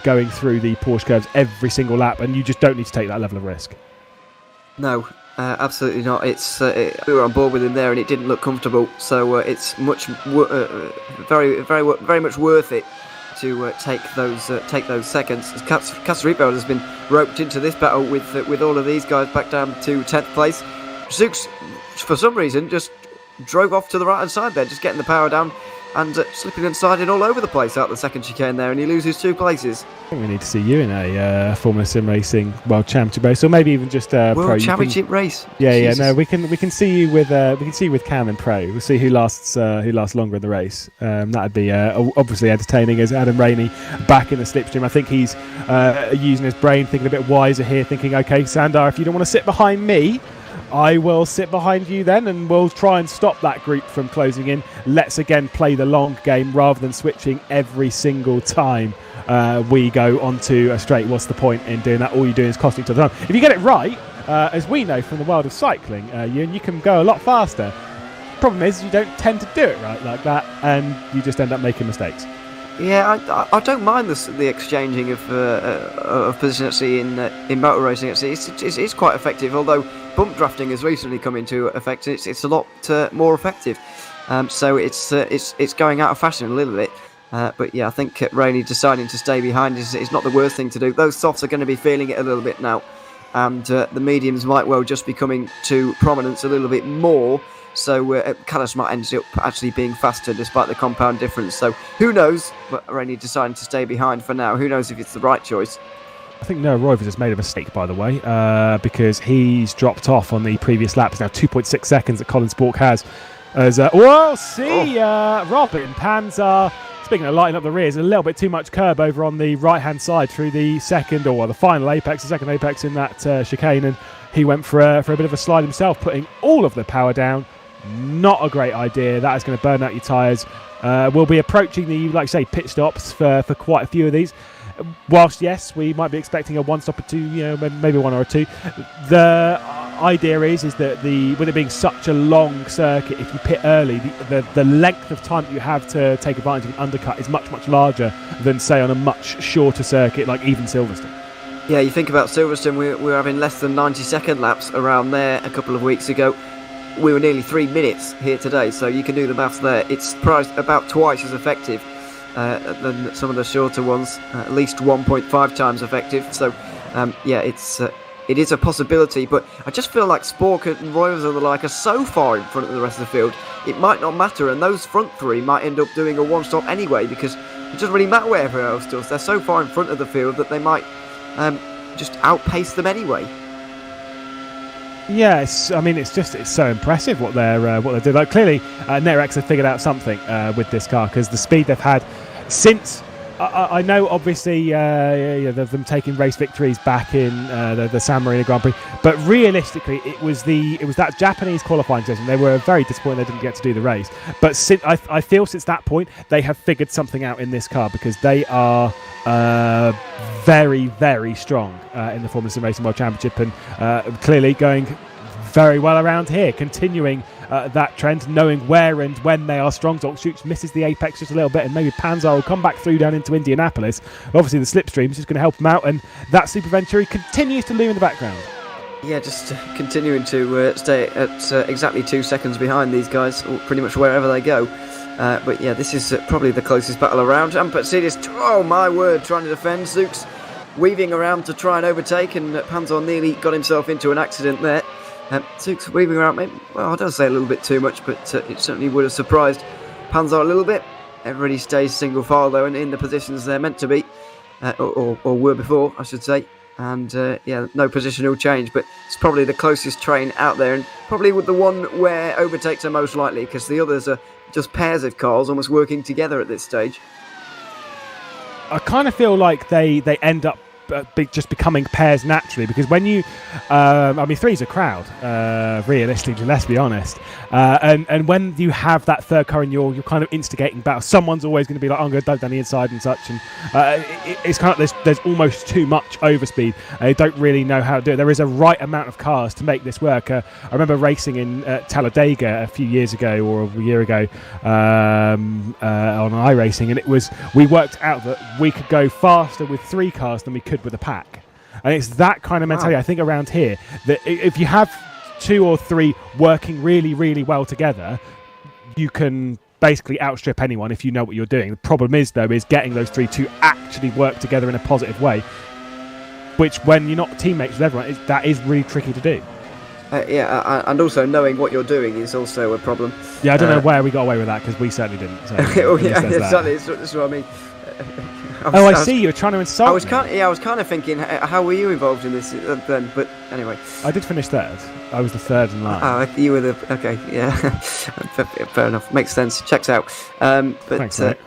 going through the Porsche curves every single lap, and you just don't need to take that level of risk. No. Absolutely not. We were on board with him there, and it didn't look comfortable. So it's very much worth it to take those seconds. Casarito has been roped into this battle with all of these guys back down to 10th place. Zooks, for some reason, just drove off to the right hand side there, just getting the power down and slipping and sliding all over the place out the second chicane there, and he loses 2 places. I think we need to see you in a Formula Sim Racing World Championship race, or maybe even just a World Pro Championship race. Yeah, Jesus. Yeah. No, we can see you with Cam in Pro. We'll see who lasts longer in the race. That'd be obviously entertaining as Adam Rainey back in the slipstream. I think he's using his brain, thinking a bit wiser here, thinking, okay, Sandor, if you don't want to sit behind me, I will sit behind you then, and we'll try and stop that group from closing in. Let's again play the long game rather than switching every single time we go onto a straight. What's the point in doing that? All you're doing is costing each other time. If you get it right, as we know from the world of cycling, you can go a lot faster. Problem is, you don't tend to do it right like that, and you just end up making mistakes. Yeah, I don't mind the exchanging of position actually in motor racing. Actually, it's quite effective. Although bump drafting has recently come into effect, it's a lot more effective. So it's going out of fashion a little bit. But yeah, I think Rainey deciding to stay behind is not the worst thing to do. Those softs are going to be feeling it a little bit now, and the mediums might well just be coming to prominence a little bit more. So Callis might end up actually being faster despite the compound difference. So who knows? But Rainey deciding to stay behind for now. Who knows if it's the right choice? I think Reuvers has made a mistake, by the way, because he's dropped off on the previous lap. It's now 2.6 seconds that Colin Spork has. As Robin Panzer, speaking of lighting up the rears, a little bit too much curb over on the right-hand side through the second or the final apex, the second apex in that chicane, and he went for a bit of a slide himself, putting all of the power down. Not a great idea. That is going to burn out your tyres. We'll be approaching the, like I say, pit stops for quite a few of these. Whilst, yes, we might be expecting a one stop or two, maybe one or two. The idea is that with it being such a long circuit, if you pit early, the length of time that you have to take advantage of an undercut is much, much larger than, say, on a much shorter circuit like even Silverstone. Yeah, you think about Silverstone, we were having less than 90-second laps around there a couple of weeks ago. We were nearly 3 minutes here today, so you can do the maths there. It's priced about twice as effective than some of the shorter ones, at least 1.5 times effective. So, it is a possibility, but I just feel like Spork and Reuvers and the like are so far in front of the rest of the field, it might not matter, and those front three might end up doing a one-stop anyway, because it doesn't really matter where everyone else does. They're so far in front of the field that they might just outpace them anyway. Yeah, it's so impressive what they're doing. Like, clearly, NetRex have figured out something with this car, because the speed they've had since. I know, obviously, them taking race victories back in the San Marino Grand Prix, but realistically, it was that Japanese qualifying session. They were very disappointed they didn't get to do the race. But I feel since that point, they have figured something out in this car, because they are very, very strong in the Formula SimRacing World Championship, and clearly going very well around here, continuing that trend, knowing where and when they are strong. Shoots misses the apex just a little bit, and maybe Panzer will come back through down into Indianapolis. Obviously, the slipstream is just going to help him out, and that Super Venturi continues to loom in the background. Yeah, just continuing to stay at exactly 2 seconds behind these guys, pretty much wherever they go. But yeah, this is probably the closest battle around. And Mercedes, oh my word, trying to defend. Zooks weaving around to try and overtake, and Panzer nearly got himself into an accident there. Zooks weaving around, maybe, well, I don't say a little bit too much, but it certainly would have surprised Panzer a little bit. Everybody stays single file though, and in the positions they're meant to be, or were before, I should say. And no positional change, but it's probably the closest train out there, and probably with the one where overtakes are most likely, because the others are just pairs of cars almost working together at this stage. I kind of feel like they end up just becoming pairs naturally, because when you three's a crowd, realistically, let's be honest, and when you have that third car and you're kind of instigating battle, someone's always going to be like, I'm going to dive down the inside and such, and it's kind of there's almost too much overspeed. They don't really know how to do it. There is a right amount of cars to make this work. I remember racing in Talladega a few years ago, or a year ago, on iRacing, and we worked out that we could go faster with 3 cars than we could with a pack. And it's that kind of mentality, I think, around here, that if you have 2 or 3 working really, really well together, you can basically outstrip anyone if you know what you're doing. The problem is getting those 3 to actually work together in a positive way, which, when you're not teammates with everyone, that is really tricky to do. And also knowing what you're doing is also a problem. Yeah, I don't know where we got away with that, because we certainly didn't. So exactly. That's what I mean. I see. You were trying to insult me. I was kind of thinking, how were you involved in this then? But anyway, I did finish third. I was the third in line. Oh, you were okay. Yeah, fair enough. Makes sense. Checks out. Thanks, mate.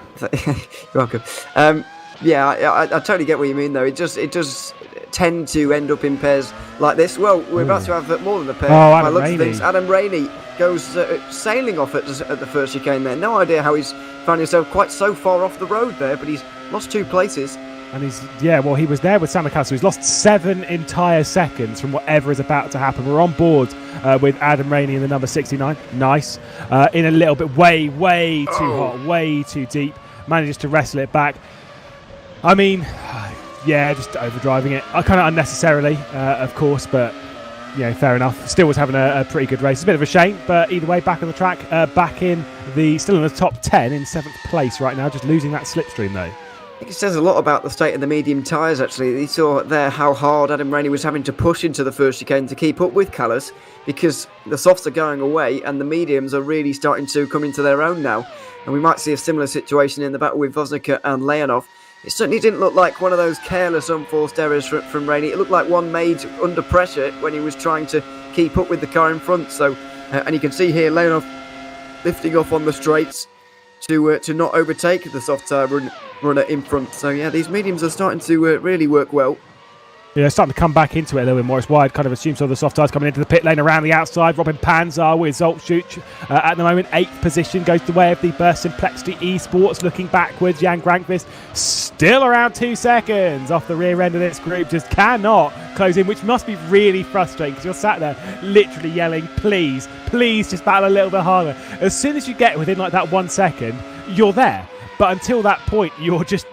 You're welcome. I totally get what you mean, though. It does tend to end up in pairs like this. Well, we're about to have more than a pair. By looks of things, Adam Rainey goes sailing off at the first chicane there. No idea how he's found himself quite so far off the road there, but he's lost 2 places. And he was there with Samakasa. He's lost 7 entire seconds from whatever is about to happen. We're on board with Adam Rainey in the number 69. Nice. In a little bit, way too hot, way too deep. Manages to wrestle it back. I mean, just overdriving it. Kind of unnecessarily, of course, but fair enough. Still was having a pretty good race. It's a bit of a shame, but either way, back on the track, still in the top 10 in 7th place right now, just losing that slipstream though. I think it says a lot about the state of the medium tyres, actually. You saw there how hard Adam Rainey was having to push into the first chicane to keep up with Callas, because the softs are going away and the mediums are really starting to come into their own now. And we might see a similar situation in the battle with Voznica and Leonov. It certainly didn't look like one of those careless, unforced errors from Rainey. It looked like one made under pressure when he was trying to keep up with the car in front. So, and you can see here Leonov lifting off on the straights to not overtake the soft tyre runner in front. So yeah, these mediums are starting to really work well. Yeah, starting to come back into it a little bit more. It's wide, kind of assumes all the soft tyres coming into the pit lane around the outside. Robin Panzar with Zoltschuk at the moment, 8th position, goes the way of the Burst Simplexity eSports. Looking backwards, Jan Grankvist still around 2 seconds off the rear end of this group, just cannot close in, which must be really frustrating because you're sat there literally yelling, please just battle a little bit harder. As soon as you get within like that 1 second, you're there. But until that point, you're just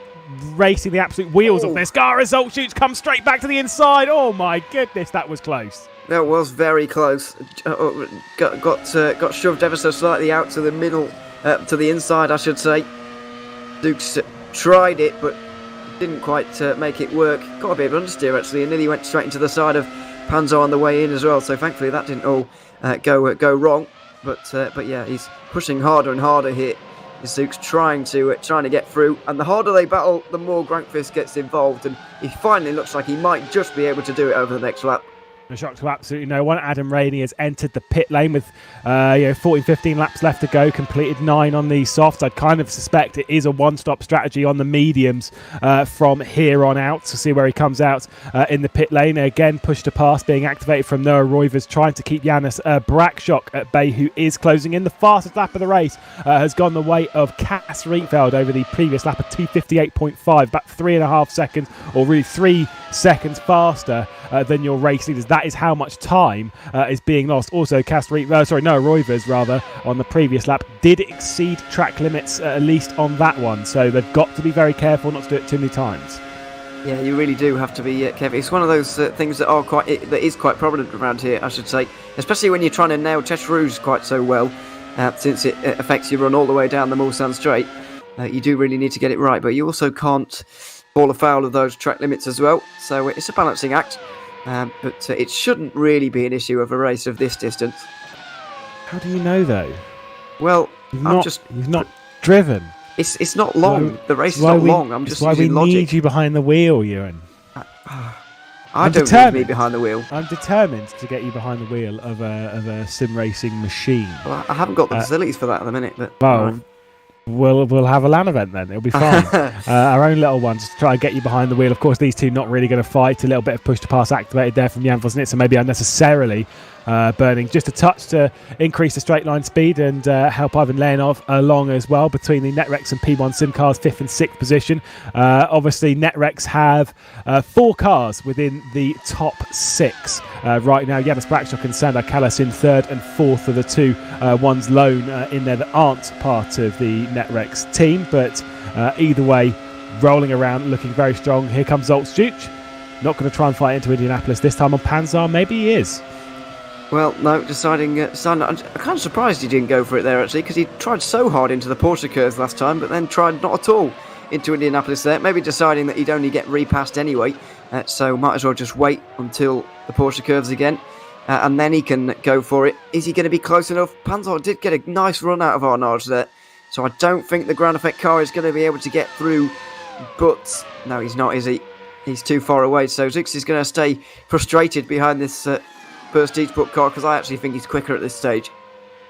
racing the absolute wheels of this. Gara Zoltschuk comes straight back to the inside. Oh my goodness, that was close. That was very close. Got shoved ever so slightly out to the middle, to the inside, I should say. Dukes tried it, but didn't quite make it work. Got a bit of understeer actually, and nearly went straight into the side of Panzo on the way in as well. So thankfully that didn't all go wrong. But yeah, he's pushing harder and harder here. Zook's trying to get through, and the harder they battle, the more Grankvist gets involved, and he finally looks like he might just be able to do it over the next lap. A shock to absolutely no one. Adam Rainey has entered the pit lane with 14-15 laps left to go, completed 9 on the softs. I'd kind of suspect it is a one-stop strategy on the mediums from here on out, to see where he comes out in the pit lane. Again, push to pass being activated from Noah Reuvers, trying to keep Janice Brackshock at bay, who is closing in. The fastest lap of the race has gone the way of Cass Rietveld over the previous lap of 2:58.5, about 3.5 seconds, or really 3 seconds faster than your race leaders. That is how much time is being lost. Also, Noah Reuvers on the previous lap did exceed track limits, at least on that one. So they've got to be very careful not to do it too many times. Yeah, you really do have to be careful. It's one of those things that is quite prominent around here, I should say, especially when you're trying to nail Test Rouge quite so well, since it affects your run all the way down the Mulsanne Straight. You do really need to get it right, but you also can't fall afoul of those track limits as well. So it's a balancing act. But it shouldn't really be an issue of a race of this distance. How do you know, though? Well, you've not driven. It's not long. The race is not long. I'm just using logic. That's why we need you behind the wheel, Ewan. I don't need me behind the wheel. I'm determined to get you behind the wheel of a sim racing machine. Well, I haven't got the facilities for that at the minute, but We'll have a LAN event then. It'll be fine. Our own little one, just to try and get you behind the wheel. Of course, these two not really going to fight. A little bit of push to pass activated there from Jan Vosnitz, so maybe unnecessarily burning just a touch to increase the straight line speed and help Ivan Leonov along as well between the Netrex and P1 Sim cars, 5th and 6th position. Obviously, Netrex have 4 cars within the top 6 right now. Janice Brackshock and Sandar Callas in 3rd and 4th are the 2 ones lone in there that aren't part of the Netrex team. But either way, rolling around, looking very strong. Here comes Zoltschuk. Not going to try and fight into Indianapolis this time on Panzar. Maybe he is. Well, no, deciding... I'm kind of surprised he didn't go for it there, actually, because he tried so hard into the Porsche curves last time, but then tried not at all into Indianapolis there. Maybe deciding that he'd only get repassed anyway, so might as well just wait until the Porsche curves again, and then he can go for it. Is he going to be close enough? Panzer did get a nice run out of Arnage there, so I don't think the ground effect car is going to be able to get through, but no, he's not, is he? He's too far away, so Zix is going to stay frustrated behind this... Burst each book car, because I actually think he's quicker at this stage.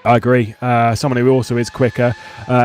I agree. Someone who also is quicker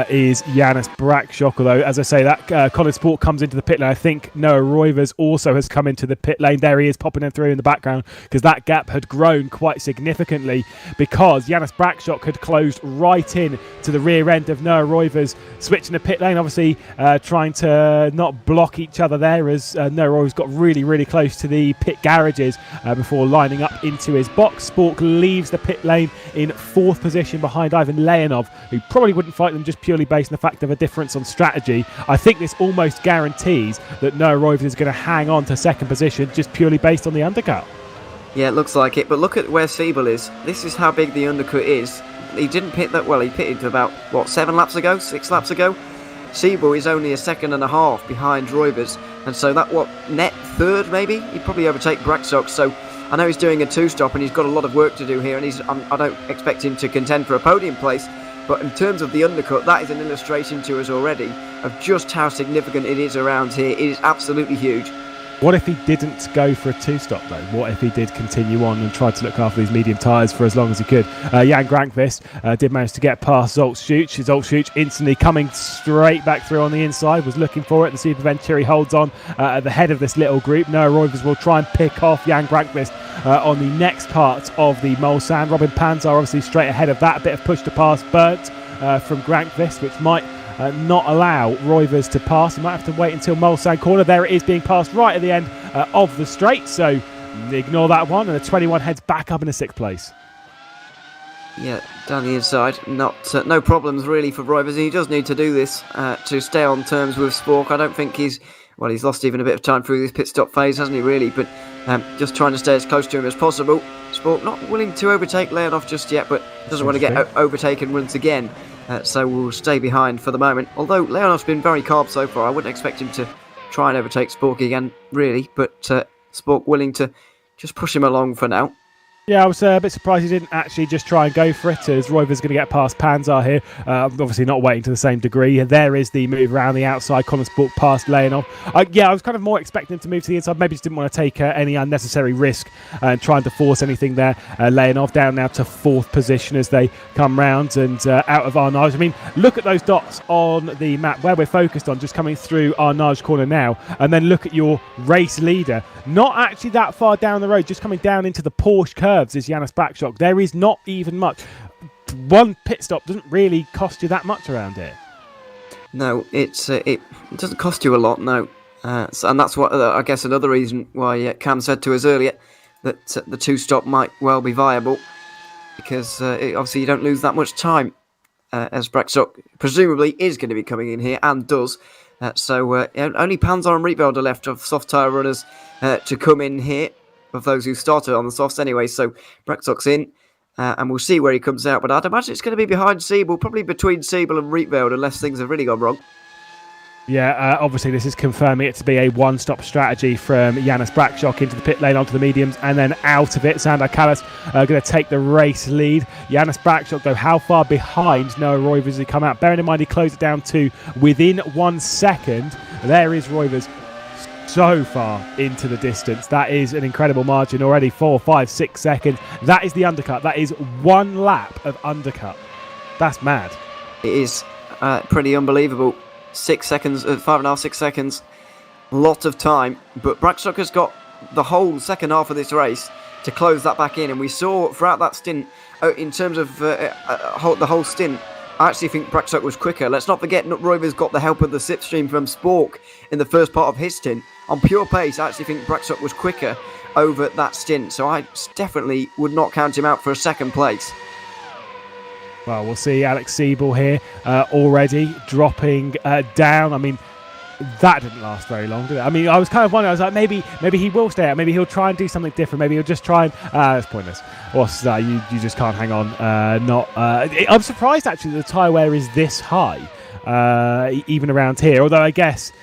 is Janice Brackshock. Although, as I say, that Colin Spork comes into the pit lane. I think Noah Reuvers also has come into the pit lane. There he is, popping in through in the background, because that gap had grown quite significantly because Janice Brackshock had closed right in to the rear end of Noah Reuvers, switching the pit lane, obviously trying to not block each other there as Noah Reuvers got really, really close to the pit garages before lining up into his box. Spork leaves the pit lane in 4th position behind Ivan Leonov, who probably wouldn't fight them just purely based on the fact of a difference on strategy. I think this almost guarantees that Noah Reuvers is going to hang on to 2nd position just purely based on the undercut. Yeah, it looks like it, but look at where Siebel is. This is how big the undercut is. He didn't pit that well. He pitted about, 6 laps ago? Siebel is only a second and a half behind Reuvers, and so that, net 3rd maybe? He'd probably overtake Brackshock, so I know he's doing a 2-stop and he's got a lot of work to do here, and I don't expect him to contend for a podium place, but in terms of the undercut, that is an illustration to us already of just how significant it is around here. It is absolutely huge. What if he didn't go for a 2-stop though? What if he did continue on and tried to look after these medium tyres for as long as he could? Jan Grankvist did manage to get past Zoltschutz. Zoltschutz instantly coming straight back through on the inside, was looking for it. The Super Venturi holds on at the head of this little group. Noah Reuvers will try and pick off Jan Grankvist on the next part of the Mulsanne. Robin Panzar obviously straight ahead of that. A bit of push to pass burnt from Grankvist, which might not allow Reuvers to pass. He might have to wait until Mulsanne corner. There it is, being passed right at the end of the straight, so ignore that one, and the 21 heads back up in the 6th place. Yeah, down the inside, no problems really for Reuvers. He does need to do this to stay on terms with Spork. I don't think he's lost even a bit of time through this pit stop phase, hasn't he really, but just trying to stay as close to him as possible. Spork not willing to overtake Leonov just yet, but doesn't want to get overtaken once again. So we'll stay behind for the moment. Although Leonov's been very calm so far, I wouldn't expect him to try and overtake Spork again, really. But Spork willing to just push him along for now. Yeah, I was a bit surprised he didn't actually just try and go for it, as Reuvers going to get past Panzar here. Obviously not waiting to the same degree. There is the move around the outside. Colin Spork past Leonov. I was kind of more expecting him to move to the inside. Maybe just didn't want to take any unnecessary risk and trying to force anything there. Leonov down now to 4th position as they come round and out of Arnage. I mean, look at those dots on the map where we're focused on, just coming through Arnage corner now. And then look at your race leader. Not actually that far down the road, just coming down into the Porsche curve is Janice Brackshock. There is not even much. One pit stop doesn't really cost you that much around here. No, it doesn't cost you a lot, no. And that's what I guess another reason why Cam said to us earlier that the 2-stop might well be viable, because obviously you don't lose that much time, as Brackshock presumably is going to be coming in here and does. So only Panzar and Reuvers are left of soft tyre runners to come in here, of those who started on the softs anyway. So Brackshock's in, and we'll see where he comes out. But I'd imagine it's going to be behind Siebel, probably between Siebel and Reuvers, unless things have really gone wrong. Yeah, obviously this is confirming it to be a 1-stop strategy from Janice Brackshock into the pit lane, onto the mediums, and then out of it. Sander Callas going to take the race lead. Janice Brackshock, though, how far behind Noah Reuvers has he come out? Bearing in mind he closed it down to within 1 second. There is Reuvers, so far into the distance. That is an incredible margin already. 4, 5, 6 seconds. That is the undercut. That is 1 lap of undercut. That's mad. It is pretty unbelievable. 6 seconds, 5.5, 6 seconds. A lot of time. But Brackshock has got the whole second half of this race to close that back in. And we saw throughout that stint, in terms of the whole stint, I actually think Brackshock was quicker. Let's not forget Reuvers got the help of the slipstream from Spork in the first part of his stint. On pure pace, I actually think Brackshock was quicker over that stint. So I definitely would not count him out for a 2nd place. Well, we'll see Alex Siebel here already dropping down. I mean, that didn't last very long, did it? I mean, I was kind of wondering, I was like, maybe he will stay out. Maybe he'll try and do something different. Maybe he'll just try and... it's pointless. What's that? You just can't hang on. I'm surprised, actually, the tyre wear is this high, even around here. Although, I guess...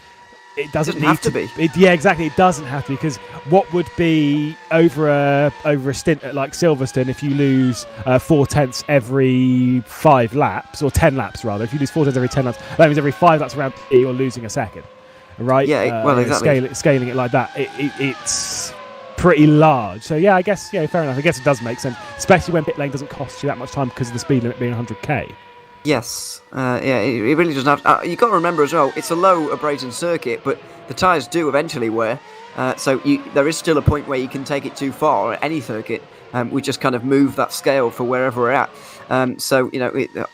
It doesn't have to be. Yeah, exactly. It doesn't have to be, because what would be over a stint at like Silverstone if you lose 4/10 every 5 laps, or 10 laps rather. If you lose 4/10 every 10 laps, that means every 5 laps around you're losing a second, right? Yeah, well, exactly. Scaling it like that, it's pretty large. So yeah, I guess fair enough. I guess it does make sense, especially when pit lane doesn't cost you that much time because of the speed limit being 100k. Yes, it really doesn't have. You've got to remember as well, it's a low abrasion circuit, but the tyres do eventually wear. So there is still a point where you can take it too far at any circuit. We just kind of move that scale for wherever we're at. So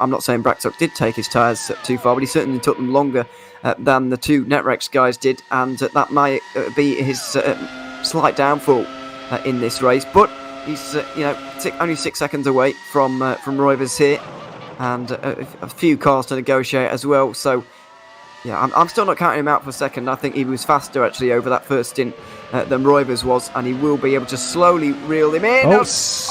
I'm not saying Brackshock did take his tyres too far, but he certainly took them longer than the two NetRex guys did, and that might be his slight downfall in this race. But he's only 6 seconds away from Reuvers here, and a few cars to negotiate as well. So yeah, I'm still not counting him out for second. I think he was faster actually over that first stint than Reuvers was, and he will be able to slowly reel him in. Oh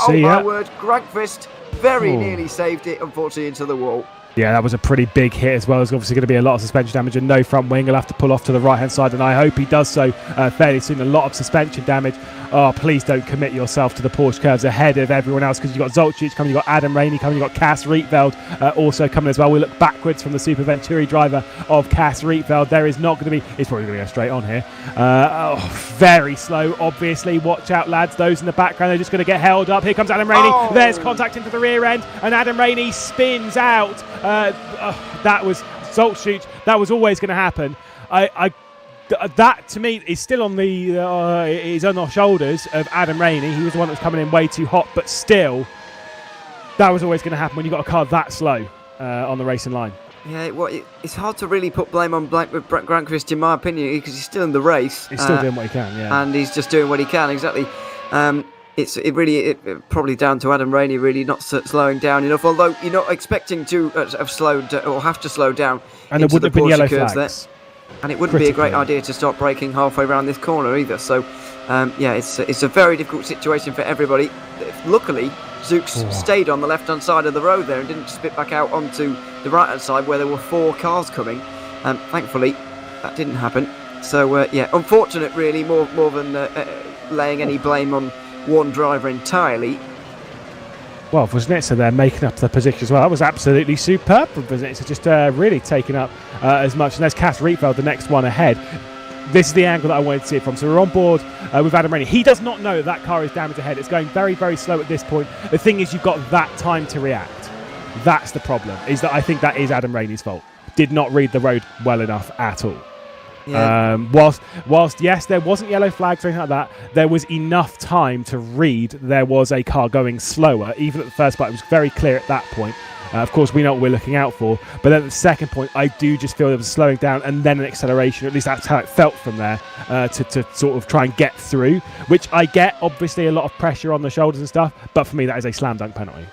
my word, Grankvist very nearly saved it, unfortunately, into the wall. Yeah, that was a pretty big hit as well. There's obviously going to be a lot of suspension damage and no front wing. He'll have to pull off to the right-hand side, and I hope he does so fairly soon. A lot of suspension damage. Oh, please don't commit yourself to the Porsche curves ahead of everyone else, because you've got Zolcic coming, you've got Adam Rainey coming, you've got Cas Rietveld also coming as well. We look backwards from the Super Venturi driver of Cas Rietveld. There is not going to be... It's probably going to go straight on here. Very slow, obviously. Watch out, lads. Those in the background, they're just going to get held up. Here comes Adam Rainey. Oh. There's contact into the rear end, and Adam Rainey spins out. That was Zolcic. That was always going to happen. That to me is still on is on the shoulders of Adam Rainey. He was the one that was coming in way too hot, but still, that was always going to happen when you got a car that slow on the racing line. Yeah, it's hard to really put blame on Grankvist, in my opinion, because he's still in the race. He's still doing what he can, yeah. And he's just doing what he can, exactly. It's probably down to Adam Rainey really not slowing down enough, although you're not expecting to have slowed or have to slow down. And there wouldn't have been yellow flags. There. And it wouldn't be a great idea to start braking halfway around this corner either. So, it's a very difficult situation for everybody. Luckily, Zooks stayed on the left-hand side of the road there and didn't spit back out onto the right-hand side where there were 4 cars coming. Thankfully, that didn't happen. So, unfortunate really, more than laying any blame on one driver entirely. Well, Voznica there making up the position as well. That was absolutely superb from Voznica, just really taking up as much. And there's Cas Rietveld, the next one ahead. This is the angle that I wanted to see it from. So we're on board with Adam Rainey. He does not know that car is damaged ahead. It's going very, very slow at this point. The thing is, you've got that time to react. That's the problem, is that I think that is Adam Rainey's fault. Did not read the road well enough at all. Yeah. Whilst yes, there wasn't yellow flags or anything like that, there was enough time to read there was a car going slower. Even at the first part, it was very clear at that point. Of course, we know what we're looking out for. But then at the second point, I do just feel there was slowing down and then an acceleration. At least that's how it felt from there to sort of try and get through, which I get. Obviously, a lot of pressure on the shoulders and stuff. But for me, that is a slam dunk penalty.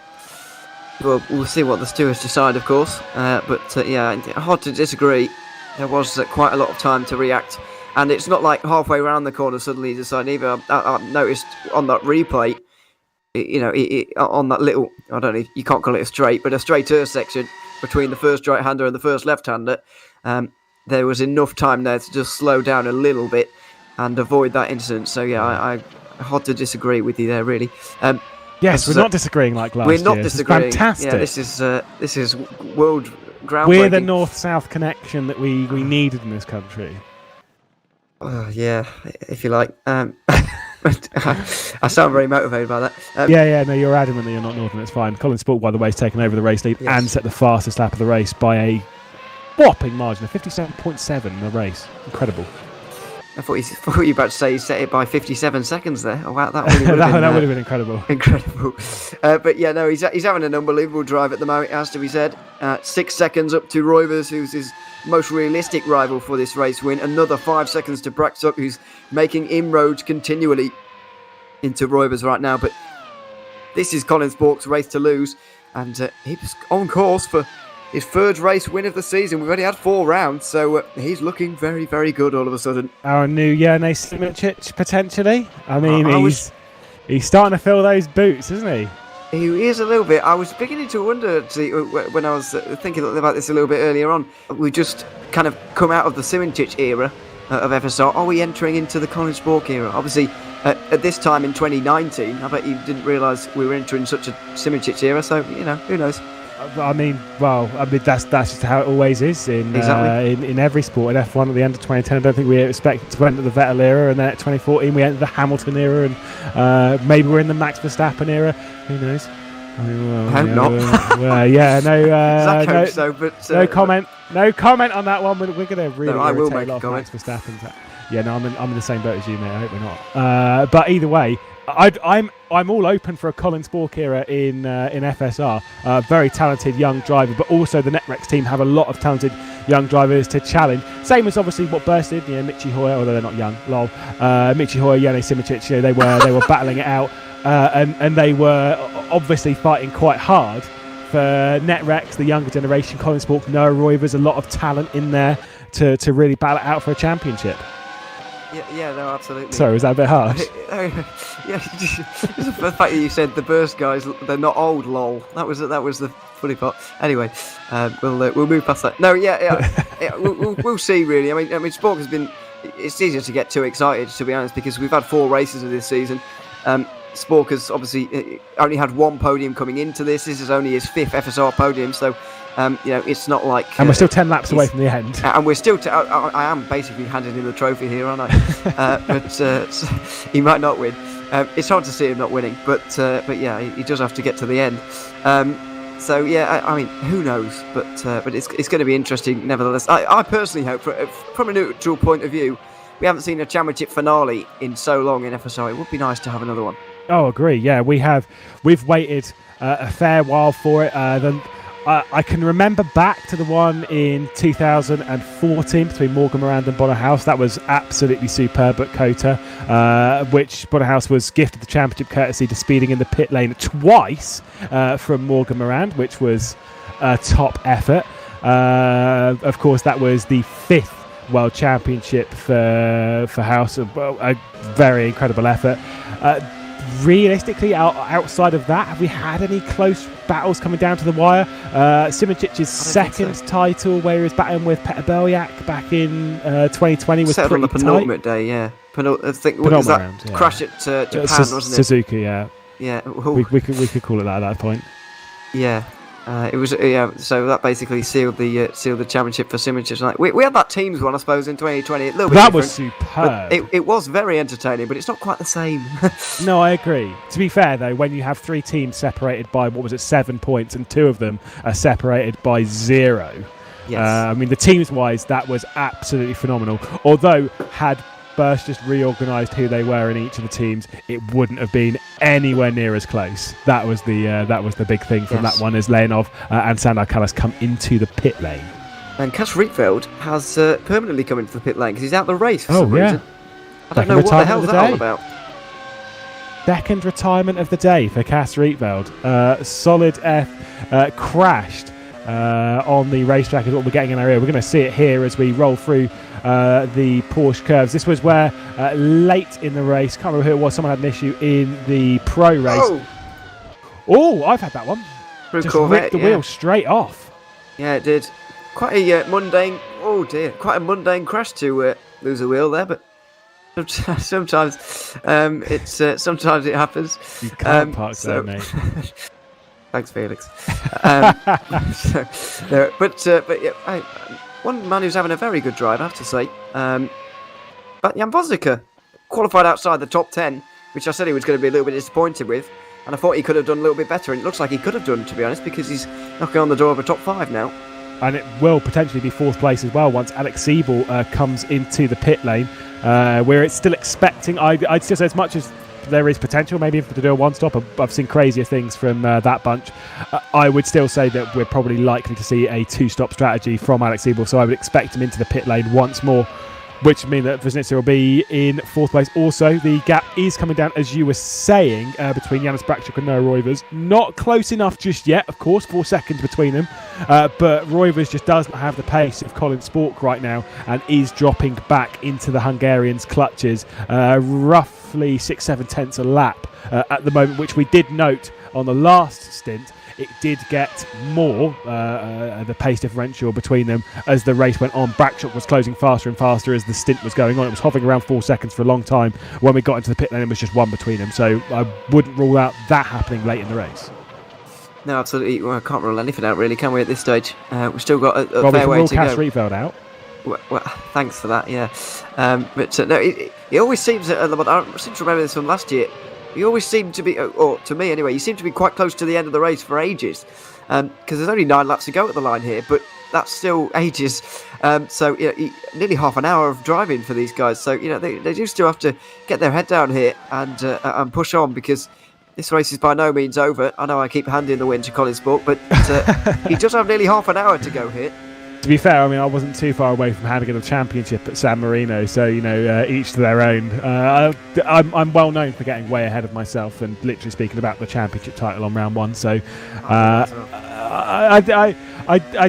Well, we'll see what the stewards decide, of course. But hard to disagree. There was quite a lot of time to react, and it's not like halfway around the corner suddenly he decided either. I noticed on that replay, on that little, I don't know, you can't call it a straight, but a straighter section between the first right-hander and the first left-hander, there was enough time there to just slow down a little bit and avoid that incident. So yeah, I hard to disagree with you there, really. Yes, we're not disagreeing like last year. We're not disagreeing. Fantastic. Yeah, this is world. We're the north-south connection that we needed in this country. Yeah, if you like. I sound very motivated by that. No, you're adamant that you're not northern. It's fine. Colin Spork, by the way, has taken over the race lead and set the fastest lap of the race by a whopping margin of 57.7 in the race. Incredible. I thought you were about to say he set it by 57 seconds there. Oh, wow, that really would have been... that would have been incredible. Incredible. But yeah, no, he's having an unbelievable drive at the moment, it has to be said. 6 seconds up to Reuvers, who's his most realistic rival for this race win. Another 5 seconds to Brackshock, who's making inroads continually into Reuvers right now. But this is Colin Spork's race to lose. And he's on course for his third race win of the season. We've already had 4 rounds, so he's looking very, very good all of a sudden. Our new Janice Brackshock, potentially. I mean, he's starting to fill those boots, isn't he? He is a little bit. I was beginning to wonder, actually, when I was thinking about this a little bit earlier on. We just kind of come out of the SimRacing era of FSR. Are we entering into the Colin Spork era? Obviously, at this time in 2019, I bet you didn't realise we were entering such a SimRacing era, so, who knows. I mean, that's just how it always is in every sport. In F1 at the end of 2010, I don't think we expected to enter the Vettel era, and then at 2014 we entered the Hamilton era, and maybe we're in the Max Verstappen era. Who knows? I hope not. Yeah, no. Hope so, but no comment. No comment on that one. We're going to really I will irritate make a lot a comment. of Max Verstappen. Yeah, no, I'm in the same boat as you, mate. I hope we're not. But either way, I'm all open for a Colin Spork era in FSR. Very talented young driver, but also the NetRex team have a lot of talented young drivers to challenge. Same as obviously what Burst did. Michi Hoyer, although they're not young. Lol. Michi Hoyer, Janice Brackshock. They were battling it out, and they were obviously fighting quite hard for NetRex, the younger generation. Colin Spork, Noah Reuvers, a lot of talent in there to really battle it out for a championship. Yeah, no, absolutely. Sorry, was that a bit harsh? Yeah, just the fact that you said the Burst guys, they're not old, lol. That was the funny part. Anyway, we'll move past that. No, we'll see. Really, I mean, Spork has been. It's easier to get too excited, to be honest, because we've had 4 races of this season. Spork has obviously only had 1 podium coming into this. This is only his 5th FSR podium, so. It's not like... And we're still 10 laps away from the end. And we're still... I am basically handing him the trophy here, aren't I? But he might not win. It's hard to see him not winning, but yeah, he does have to get to the end. So, yeah, I mean, who knows? But it's going to be interesting, nevertheless. I personally hope, from a neutral point of view, we haven't seen a championship finale in so long in FSR. It would be nice to have another one. Oh, agree. Yeah, we've waited a fair while for it. I can remember back to the one in 2014 between Morgan Miranda and Bonner House. That was absolutely superb at COTA, which Bonner House was gifted the championship courtesy to speeding in the pit lane twice from Morgan Miranda, which was a top effort. Of course, that was the 5th World Championship for House, a very incredible effort. Realistically, outside of that, have we had any close battles coming down to the wire? Simicic's second title, where he was battling with Peter Belyak back in 2020, was settled pretty on the penultimate day. Yeah, I think was that round, yeah. Crash at Japan, wasn't it? Suzuki, yeah. Yeah, we could call it that at that point. Yeah. It was so that basically sealed the championship for Simicich. We had that teams one, I suppose, in 2020. A little bit that different, was superb. It was very entertaining, but it's not quite the same. No, I agree. To be fair, though, when you have 3 teams separated by 7 points, and 2 of them are separated by 0. Yes. I mean, the teams-wise, that was absolutely phenomenal. Although, had Burst just reorganised who they were in each of the teams, it wouldn't have been anywhere near as close. That was the big thing from that one, as Leonov and Sandar Callas come into the pit lane. And Cas Rietveld has permanently come into the pit lane because he's out the race for some reason. I don't know what the hell that's all about. Second retirement of the day for Cas Rietveld. Solid F crashed on the racetrack is what we're getting in our ear. We're going to see it here as we roll through the Porsche curves. This was where late in the race, can't remember who it was, someone had an issue in the pro race. Oh, I've had that one. Just ripped the wheel straight off. Yeah, it did. Quite a mundane. Oh dear, quite a mundane crash to lose a wheel there, but sometimes sometimes it happens. You can't park there, mate. Thanks, Felix. But yeah, one man who's having a very good drive, I have to say. But Jan Vosdica qualified outside the top 10, which I said he was going to be a little bit disappointed with, and I thought he could have done a little bit better, and it looks like he could have done, to be honest, because he's knocking on the door of a top 5 now. And it will potentially be 4th place as well once Alex Siebel comes into the pit lane, where it's still expecting. I'd still say as much as there is potential maybe to do a one-stop. I've seen crazier things from that bunch. I would still say that we're probably likely to see a 2-stop strategy from Alex Siebel, so I would expect him into the pit lane once more, which would mean that Vosnica will be in 4th place. Also, the gap is coming down, as you were saying, between Janice Brackshock and Noah Reuvers. Not close enough just yet, of course, 4 seconds between them. But Reuvers just does not have the pace of Colin Spork right now and is dropping back into the Hungarians' clutches. Roughly 6-7 tenths a lap at the moment, which we did note on the last stint. It did get more, the pace differential between them as the race went on. Brackshock was closing faster and faster as the stint was going on. It was hovering around 4 seconds for a long time. When we got into the pit lane, it was just 1 between them. So I wouldn't rule out that happening late in the race. No, absolutely. Well, I can't rule anything out, really, can we, at this stage? We've still got a fair way to go. Well, we can rule Cash out. Well, thanks for that, yeah. But no, it always seems, I seem to remember this from last year, you always seem to be, or to me anyway, you seem to be quite close to the end of the race for ages. Because there's only 9 laps to go at the line here, but that's still ages. So, nearly half an hour of driving for these guys. So, they do still have to get their head down here and push on, because this race is by no means over. I know I keep handing the win to Colin Spork, but he does have nearly half an hour to go here. To be fair, I mean, I wasn't too far away from handing the championship at San Marino, so, each to their own. I'm well known for getting way ahead of myself and literally speaking about the championship title on round 1, so I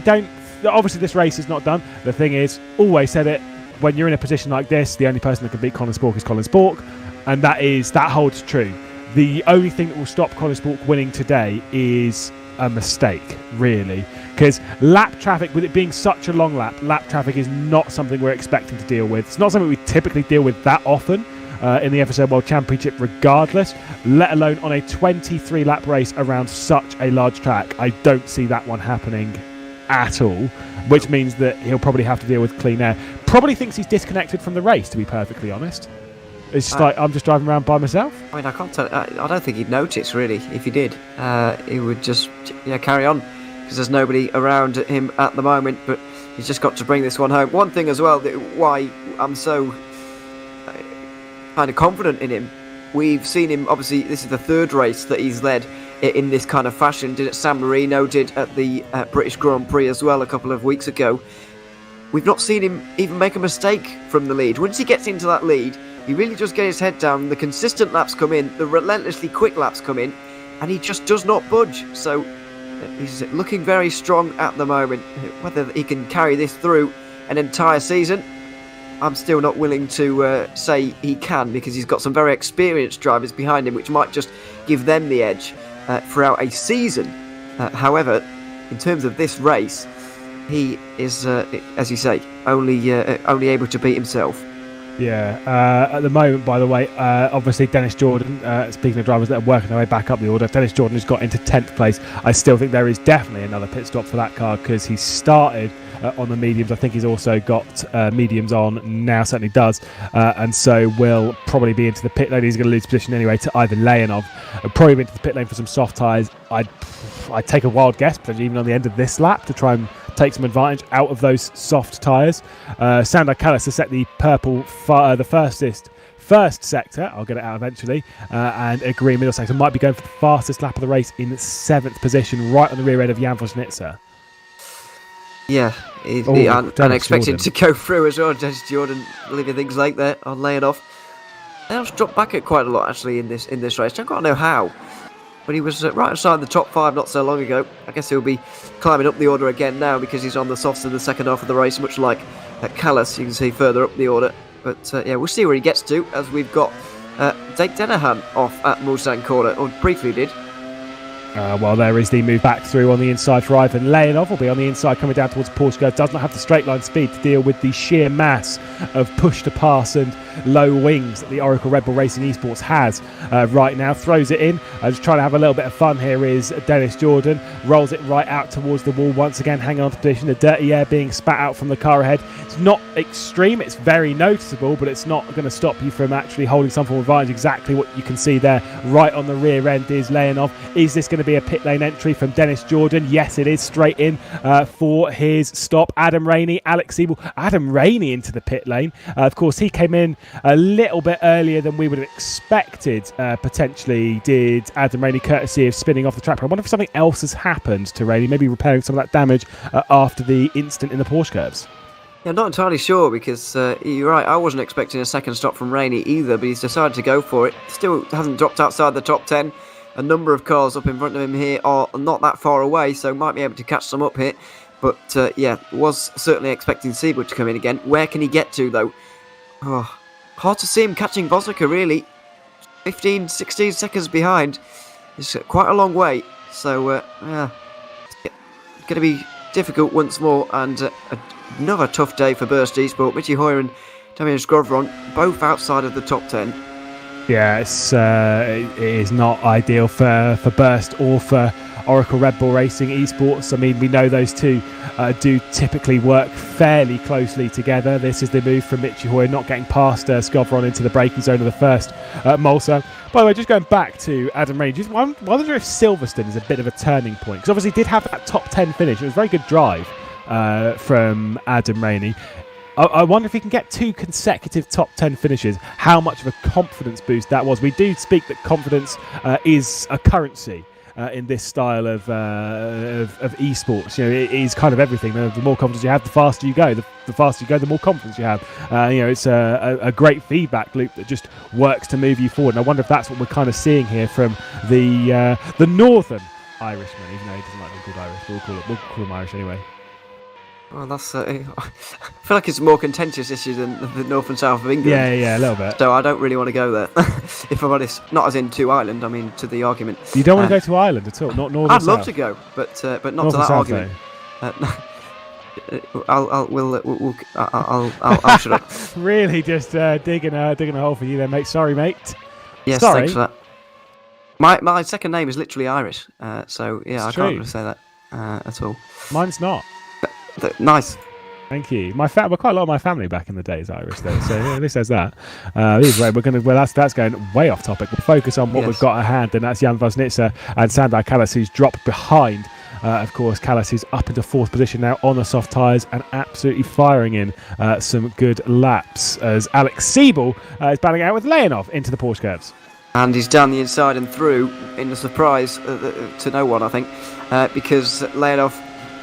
don't... Obviously, this race is not done. The thing is, always said it, when you're in a position like this, the only person that can beat Colin Spork is Colin Spork, and that holds true. The only thing that will stop Colin Spork winning today is a mistake, really. Because lap traffic, with it being such a long lap traffic is not something we're expecting to deal with. It's not something we typically deal with that often in the FSR World Championship regardless, let alone on a 23-lap race around such a large track. I don't see that one happening at all, which means that he'll probably have to deal with clean air. Probably thinks he's disconnected from the race, to be perfectly honest. It's just like, I'm just driving around by myself. I mean, I can't tell. I don't think he'd notice, really. If he did, he would just carry on, because there's nobody around him at the moment. But he's just got to bring this one home. One thing as well, why I'm so kind of confident in him, we've seen him, obviously, this is the 3rd race that he's led in this kind of fashion. Did at San Marino, did at the British Grand Prix as well a couple of weeks ago. We've not seen him even make a mistake from the lead. Once he gets into that lead, he really does get his head down. The consistent laps come in, the relentlessly quick laps come in, and he just does not budge. So he's looking very strong at the moment. Whether he can carry this through an entire season, I'm still not willing to say he can, because he's got some very experienced drivers behind him, which might just give them the edge throughout a season. However, in terms of this race, he is, as you say, only able to beat himself. Yeah, at the moment, by the way, obviously Dennis Jordan, speaking of drivers that are working their way back up the order, Dennis Jordan has got into 10th place. I still think there is definitely another pit stop for that car, because he started on the mediums. I think he's also got mediums on now, certainly does, and so will probably be into the pit lane. He's going to lose position anyway to either Leonov, probably be into the pit lane for some soft tyres. I'd take a wild guess, potentially even on the end of this lap, to try and take some advantage out of those soft tyres. Sander Callis has set the purple, the first sector. I'll get it out eventually. And a green middle sector. Might be going for the fastest lap of the race in 7th position, right on the rear end of Jan Vosnitzer. Yeah, unexpected to go through as well. Dennis Jordan leaving things like that on laying off. Leonov's dropped back at quite a lot actually in this race. Don't quite know how, but he was right outside the top 5 not so long ago. I guess he'll be climbing up the order again now, because he's on the softs in the second half of the race, much like Callis. You can see further up the order. But we'll see where he gets to, as we've got Dake Dennehan off at Mulsanne corner, or briefly did. Well, there is the move back through on the inside for Ivan Leonov. Will be on the inside coming down towards Porsche. Does not have the straight line speed to deal with the sheer mass of push to pass and low wings that the Oracle Red Bull Racing eSports has right now. Throws it in. Just trying to have a little bit of fun here is Dennis Jordan. Rolls it right out towards the wall once again, hanging on to position. The dirty air being spat out from the car ahead. It's not extreme. It's very noticeable, but it's not going to stop you from actually holding some form of advantage. Exactly what you can see there right on the rear end is Leonov. Is this going to be a pit lane entry from Dennis Jordan? Yes, it is. Straight in for his stop. Adam Rainey, Alex Siebel. Adam Rainey into the pit lane. Of course, he came in a little bit earlier than we would have expected, potentially, did Adam Rainey, courtesy of spinning off the track. I wonder if something else has happened to Rainey, maybe repairing some of that damage after the incident in the Porsche curves. Yeah, I'm not entirely sure, because you're right, I wasn't expecting a second stop from Rainey either, but he's decided to go for it. Still hasn't dropped outside the top 10. A number of cars up in front of him here are not that far away, so might be able to catch some up here. But was certainly expecting Siebel to come in again. Where can he get to, though? Oh, hard to see him catching Vosika, really. 15, 16 seconds behind. It's quite a long way, so it's going to be difficult once more, and another tough day for Burst eSport. Mitty Hoyer and Damian Skrovron both outside of the top 10. Yeah, it is not ideal for Burst or for Oracle Red Bull Racing eSports. I mean, we know those two do typically work fairly closely together. This is the move from Michi Hoyer, not getting past Skovron into the braking zone of the first Mulsanne. By the way, just going back to Adam Rainey, I wonder if Silverstone is a bit of a turning point, because obviously he did have that top 10 finish. It was a very good drive from Adam Rainey. I wonder if he can get 2 consecutive top 10 finishes, how much of a confidence boost that was. We do speak that confidence is a currency in this style of esports. You know, it is kind of everything. The more confidence you have, the faster you go. The faster you go, the more confidence you have. It's a great feedback loop that just works to move you forward. And I wonder if that's what we're kind of seeing here from the Northern Irishman, even though he doesn't like being called Irish. We'll call him Irish anyway. Well, that's. I feel like it's a more contentious issue than the north and south of England. Yeah, a little bit. So I don't really want to go there, if I'm honest. Not as in to Ireland. I mean to the argument. You don't want to go to Ireland at all, not north. I'd love to go, but not north to that south, argument. I'll shut up. Really, just digging a hole for you there, mate. Sorry, mate. Yes, sorry. Thanks for that. My second name is literally Irish, so yeah, I can't really say that at all. Mine's not. Nice. Thank you. Quite a lot of my family back in the day is Irish, though. So yeah, at least there's that. Either way, that's going way off topic. We'll focus on what we've got at hand, and that's Jan Vosnitsa and Sandar Kallas, who's dropped behind. Of course, Kallas is up into 4th position now on the soft tyres and absolutely firing in some good laps as Alex Siebel is battling out with Leonov into the Porsche curves. And he's down the inside and through in a surprise to no one, I think, because Leonov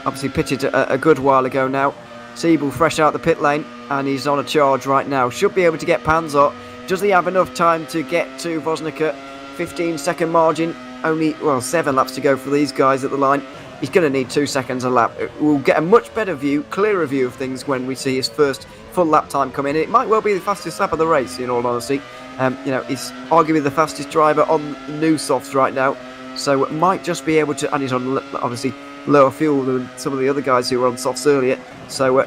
obviously pitted a good while ago now. Siebel fresh out the pit lane, and he's on a charge right now. Should be able to get Panzer. Does he have enough time to get to Vosnica? 15-second margin. Only, 7 laps to go for these guys at the line. He's going to need 2 seconds a lap. We'll get a much better view, clearer view of things when we see his first full lap time come in. It might well be the fastest lap of the race, in all honesty. He's arguably the fastest driver on new softs right now. So might just be able to, and he's on obviously lower fuel than some of the other guys who were on softs earlier. So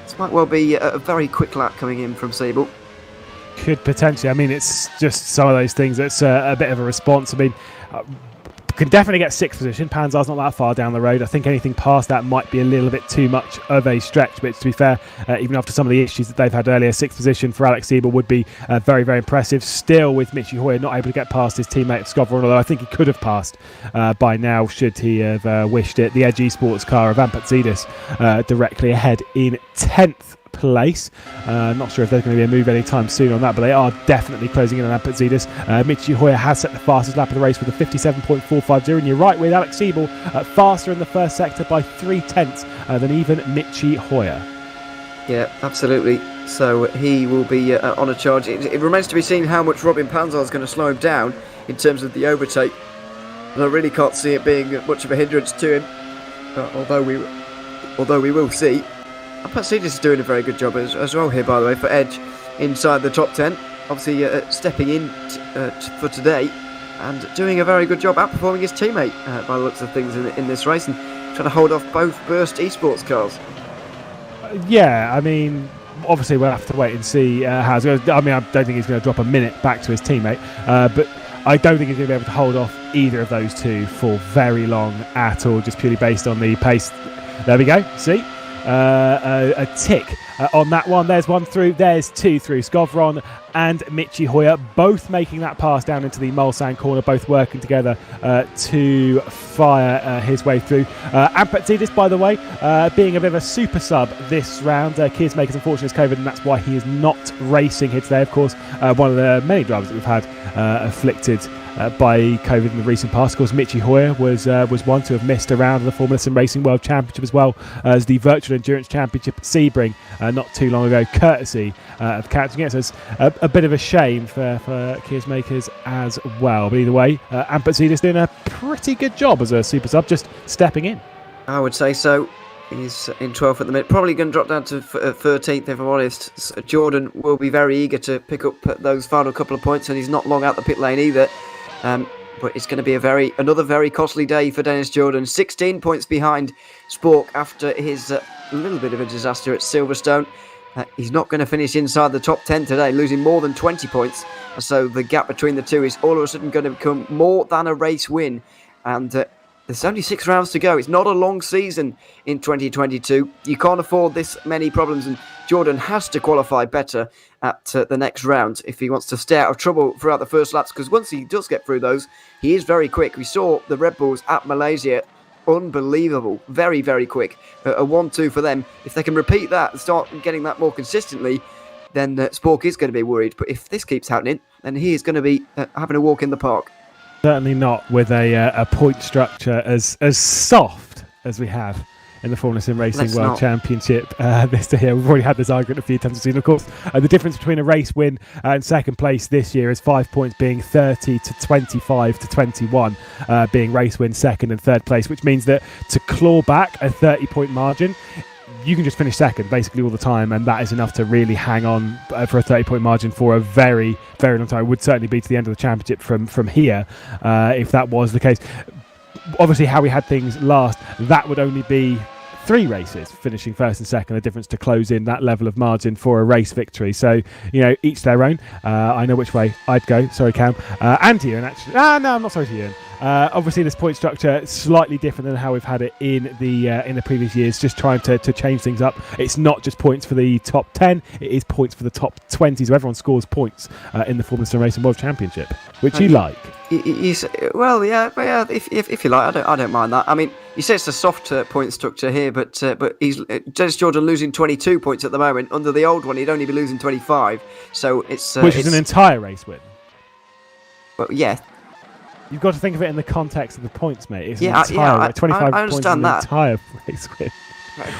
this might well be a very quick lap coming in from Siebel. Could potentially. I mean, it's just some of those things that's a bit of a response. I mean, can definitely get 6th position. Panzer's not that far down the road. I think anything past that might be a little bit too much of a stretch. But to be fair, even after some of the issues that they've had earlier, 6th position for Alex Siebel would be very, very impressive. Still, with Michi Hoyer not able to get past his teammate Skovron, although I think he could have passed by now should he have wished it. The Edge eSports car of Ampatzidis directly ahead in 10th place. Not sure if there's going to be a move anytime soon on that, but they are definitely closing in on Ampatzidis. Michi Hoyer has set the fastest lap of the race with a 57.450, and you're right with Alex Siebel faster in the first sector by 0.3 than even Michi Hoyer. Yeah, absolutely. So he will be on a charge. It remains to be seen how much Robin Panzer is going to slow him down in terms of the overtake. And I really can't see it being much of a hindrance to him, although we will see. Ampatzidis is doing a very good job as well here, by the way, for Edge inside the top 10. Obviously stepping in for today and doing a very good job outperforming his teammate by the looks of things in this race, and trying to hold off both Burst eSports cars. Yeah, I mean, obviously we'll have to wait and see how it's going. I mean, I don't think he's going to drop a minute back to his teammate, but I don't think he's going to be able to hold off either of those two for very long at all, just purely based on the pace. There we go, see? A tick on that one. There's one through, there's 2 through. Skovron and Michi Hoyer both making that pass down into the Mulsanne corner, both working together to fire his way through. Ampatzidis, by the way, being a bit of a super sub this round. Keir Smakers, unfortunately, has COVID, and that's why he is not racing here today. Of course, one of the many drivers that we've had afflicted by COVID in the recent past. Of course, Michi Hoyer was one to have missed a round of the Formula SimRacing World Championship, as well as the Virtual Endurance Championship at Sebring not too long ago, courtesy of catching it. So it's a bit of a shame for Keir Makers as well. But either way, Ampatzidis doing a pretty good job as a super sub, just stepping in. I would say so. He's in 12th at the minute. Probably going to drop down to 13th, if I'm honest. Jordan will be very eager to pick up those final couple of points, and he's not long out the pit lane either. But it's going to be another very costly day for Dennis Jordan. 16 points behind Spork after his little bit of a disaster at Silverstone. He's not going to finish inside the top 10 today, losing more than 20 points So the gap between the two is all of a sudden going to become more than a race win. And there's only 6 rounds to go. It's not a long season in 2022. You can't afford this many problems, and Jordan has to qualify better at the next round if he wants to stay out of trouble throughout the first laps, because once he does get through those, he is very quick. We saw the Red Bulls at Malaysia. Unbelievable. Very, very quick. A 1-2 for them. If they can repeat that and start getting that more consistently, then Spork is going to be worried. But if this keeps happening, then he is going to be having a walk in the park. Certainly not with a point structure as soft as we have in the Formula SimRacing World Championship this year. We've already had this argument a few times. Of course, the difference between a race win and second place this year is 5 points, being 30 to 25 to 21, being race win second and third place, which means that to claw back a 30-point margin, you can just finish second basically all the time, and that is enough to really hang on for a 30-point margin for a very, very long time. It would certainly be to the end of the championship from here if that was the case. Obviously, how we had things last, that would only be 3 races, finishing first and second, the difference to close in that level of margin for a race victory. So, each their own. I know which way I'd go. Sorry, Cam. And Ewan, actually. No, I'm not sorry to Ewan. Obviously, this point structure is slightly different than how we've had it in the previous years. Just trying to change things up. It's not just points for the top 10; it is points for the top 20. So everyone scores points in the Formula SimRacing World Championship, which you like. Well, yeah, but yeah. If you like, I don't mind that. I mean, you say it's a soft point structure here, but he's Dennis Jordan losing 22 points at the moment. Under the old one, he'd only be losing 25. So it's which is an entire race win. Well, yeah. You've got to think of it in the context of the points, mate. It's 25 I points understand is an entire race win.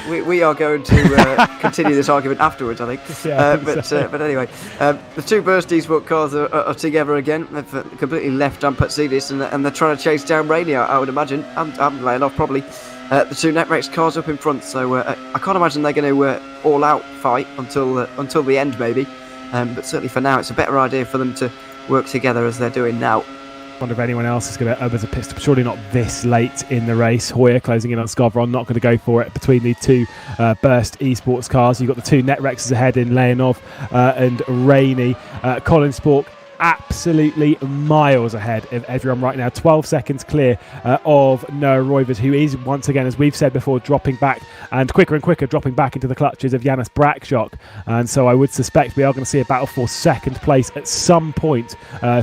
We are going to continue this argument afterwards, I think. Yeah, but anyway, the 2 Burst eSports cars are together again. They've completely left Ampatsidis, and they're trying to chase down Rainey, I would imagine. I'm laying off probably. The 2 NetRex cars up in front, so I can't imagine they're going to all-out fight until the end, maybe. But certainly for now, it's a better idea for them to work together as they're doing now. Wonder if anyone else is going to as a pit stop. Surely not this late in the race. Hoyer closing in on Scovron, not going to go for it between the 2 Burst eSports cars. You've got the 2 NetRexes ahead in Leonov and Rainey. Colin Spork absolutely miles ahead of everyone right now. 12 seconds clear of Noah Reuvers, who is once again, as we've said before, dropping back and quicker dropping back into the clutches of Janice Brackshock. And so I would suspect we are going to see a battle for second place at some point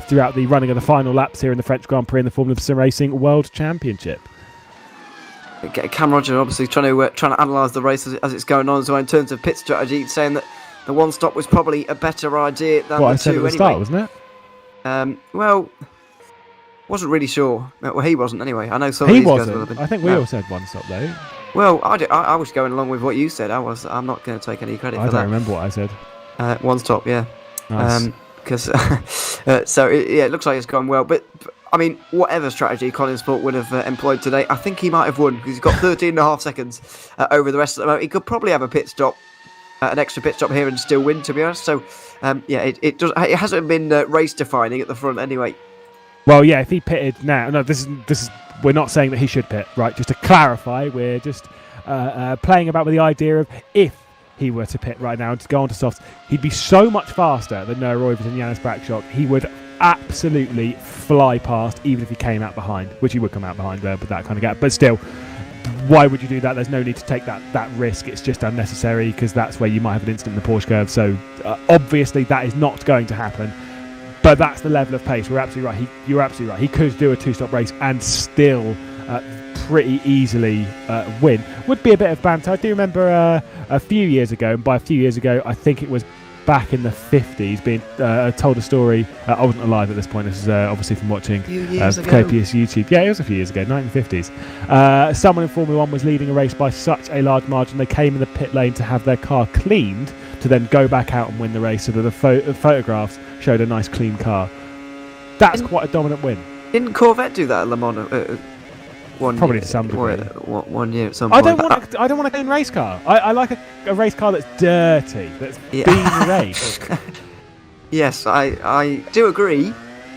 throughout the running of the final laps here in the French Grand Prix in the Formula SimRacing World Championship. Cam Roger obviously trying to analyse the race as it's going on. So in terms of pit strategy, saying that the 1 stop was probably a better idea than the 2 I said at the start, wasn't it? Well, wasn't really sure. Well, he wasn't anyway. I know some of these guys wasn't. will have been. I think we all said 1 stop though. Well, I was going along with what you said. I'm not going to take any credit for that. I don't remember what I said. 1 stop, yeah. Nice. It looks like it's gone well. But I mean, whatever strategy Colin Spork would have employed today, I think he might have won because he's got 13.5 seconds over the rest of the moment. He could probably have a pit stop. An extra pit stop here and still win, to be honest. So, it hasn't been race defining at the front anyway. Well, yeah, if he pitted now, no, this is. We're not saying that he should pit, right? Just to clarify, we're just playing about with the idea of if he were to pit right now and to go on to softs, he'd be so much faster than Noah Reuvers and Janice Brackshock. He would absolutely fly past, even if he came out behind, which he would come out behind there with that kind of gap. But still, why would you do that? There's no need to take that risk. It's just unnecessary because that's where you might have an incident in the Porsche curve. So obviously that is not going to happen. But that's the level of pace. We're absolutely right. You're absolutely right. He could do a 2-stop race and still pretty easily win. Would be a bit of banter. I do remember a few years ago, and by a few years ago, I think it was back in the 50s, being told a story. I wasn't alive at this point. This is obviously from watching KPS YouTube. Yeah, it was a few years ago, 1950s. Someone in Formula 1 was leading a race by such a large margin, they came in the pit lane to have their car cleaned to then go back out and win the race, so that the photographs showed a nice clean car. That's quite a dominant win. Didn't Corvette do that at Le Mans? Probably to some degree. 1 year at some point. I don't want a clean race car. I like a race car that's dirty, that's been raced. Yes, I do agree.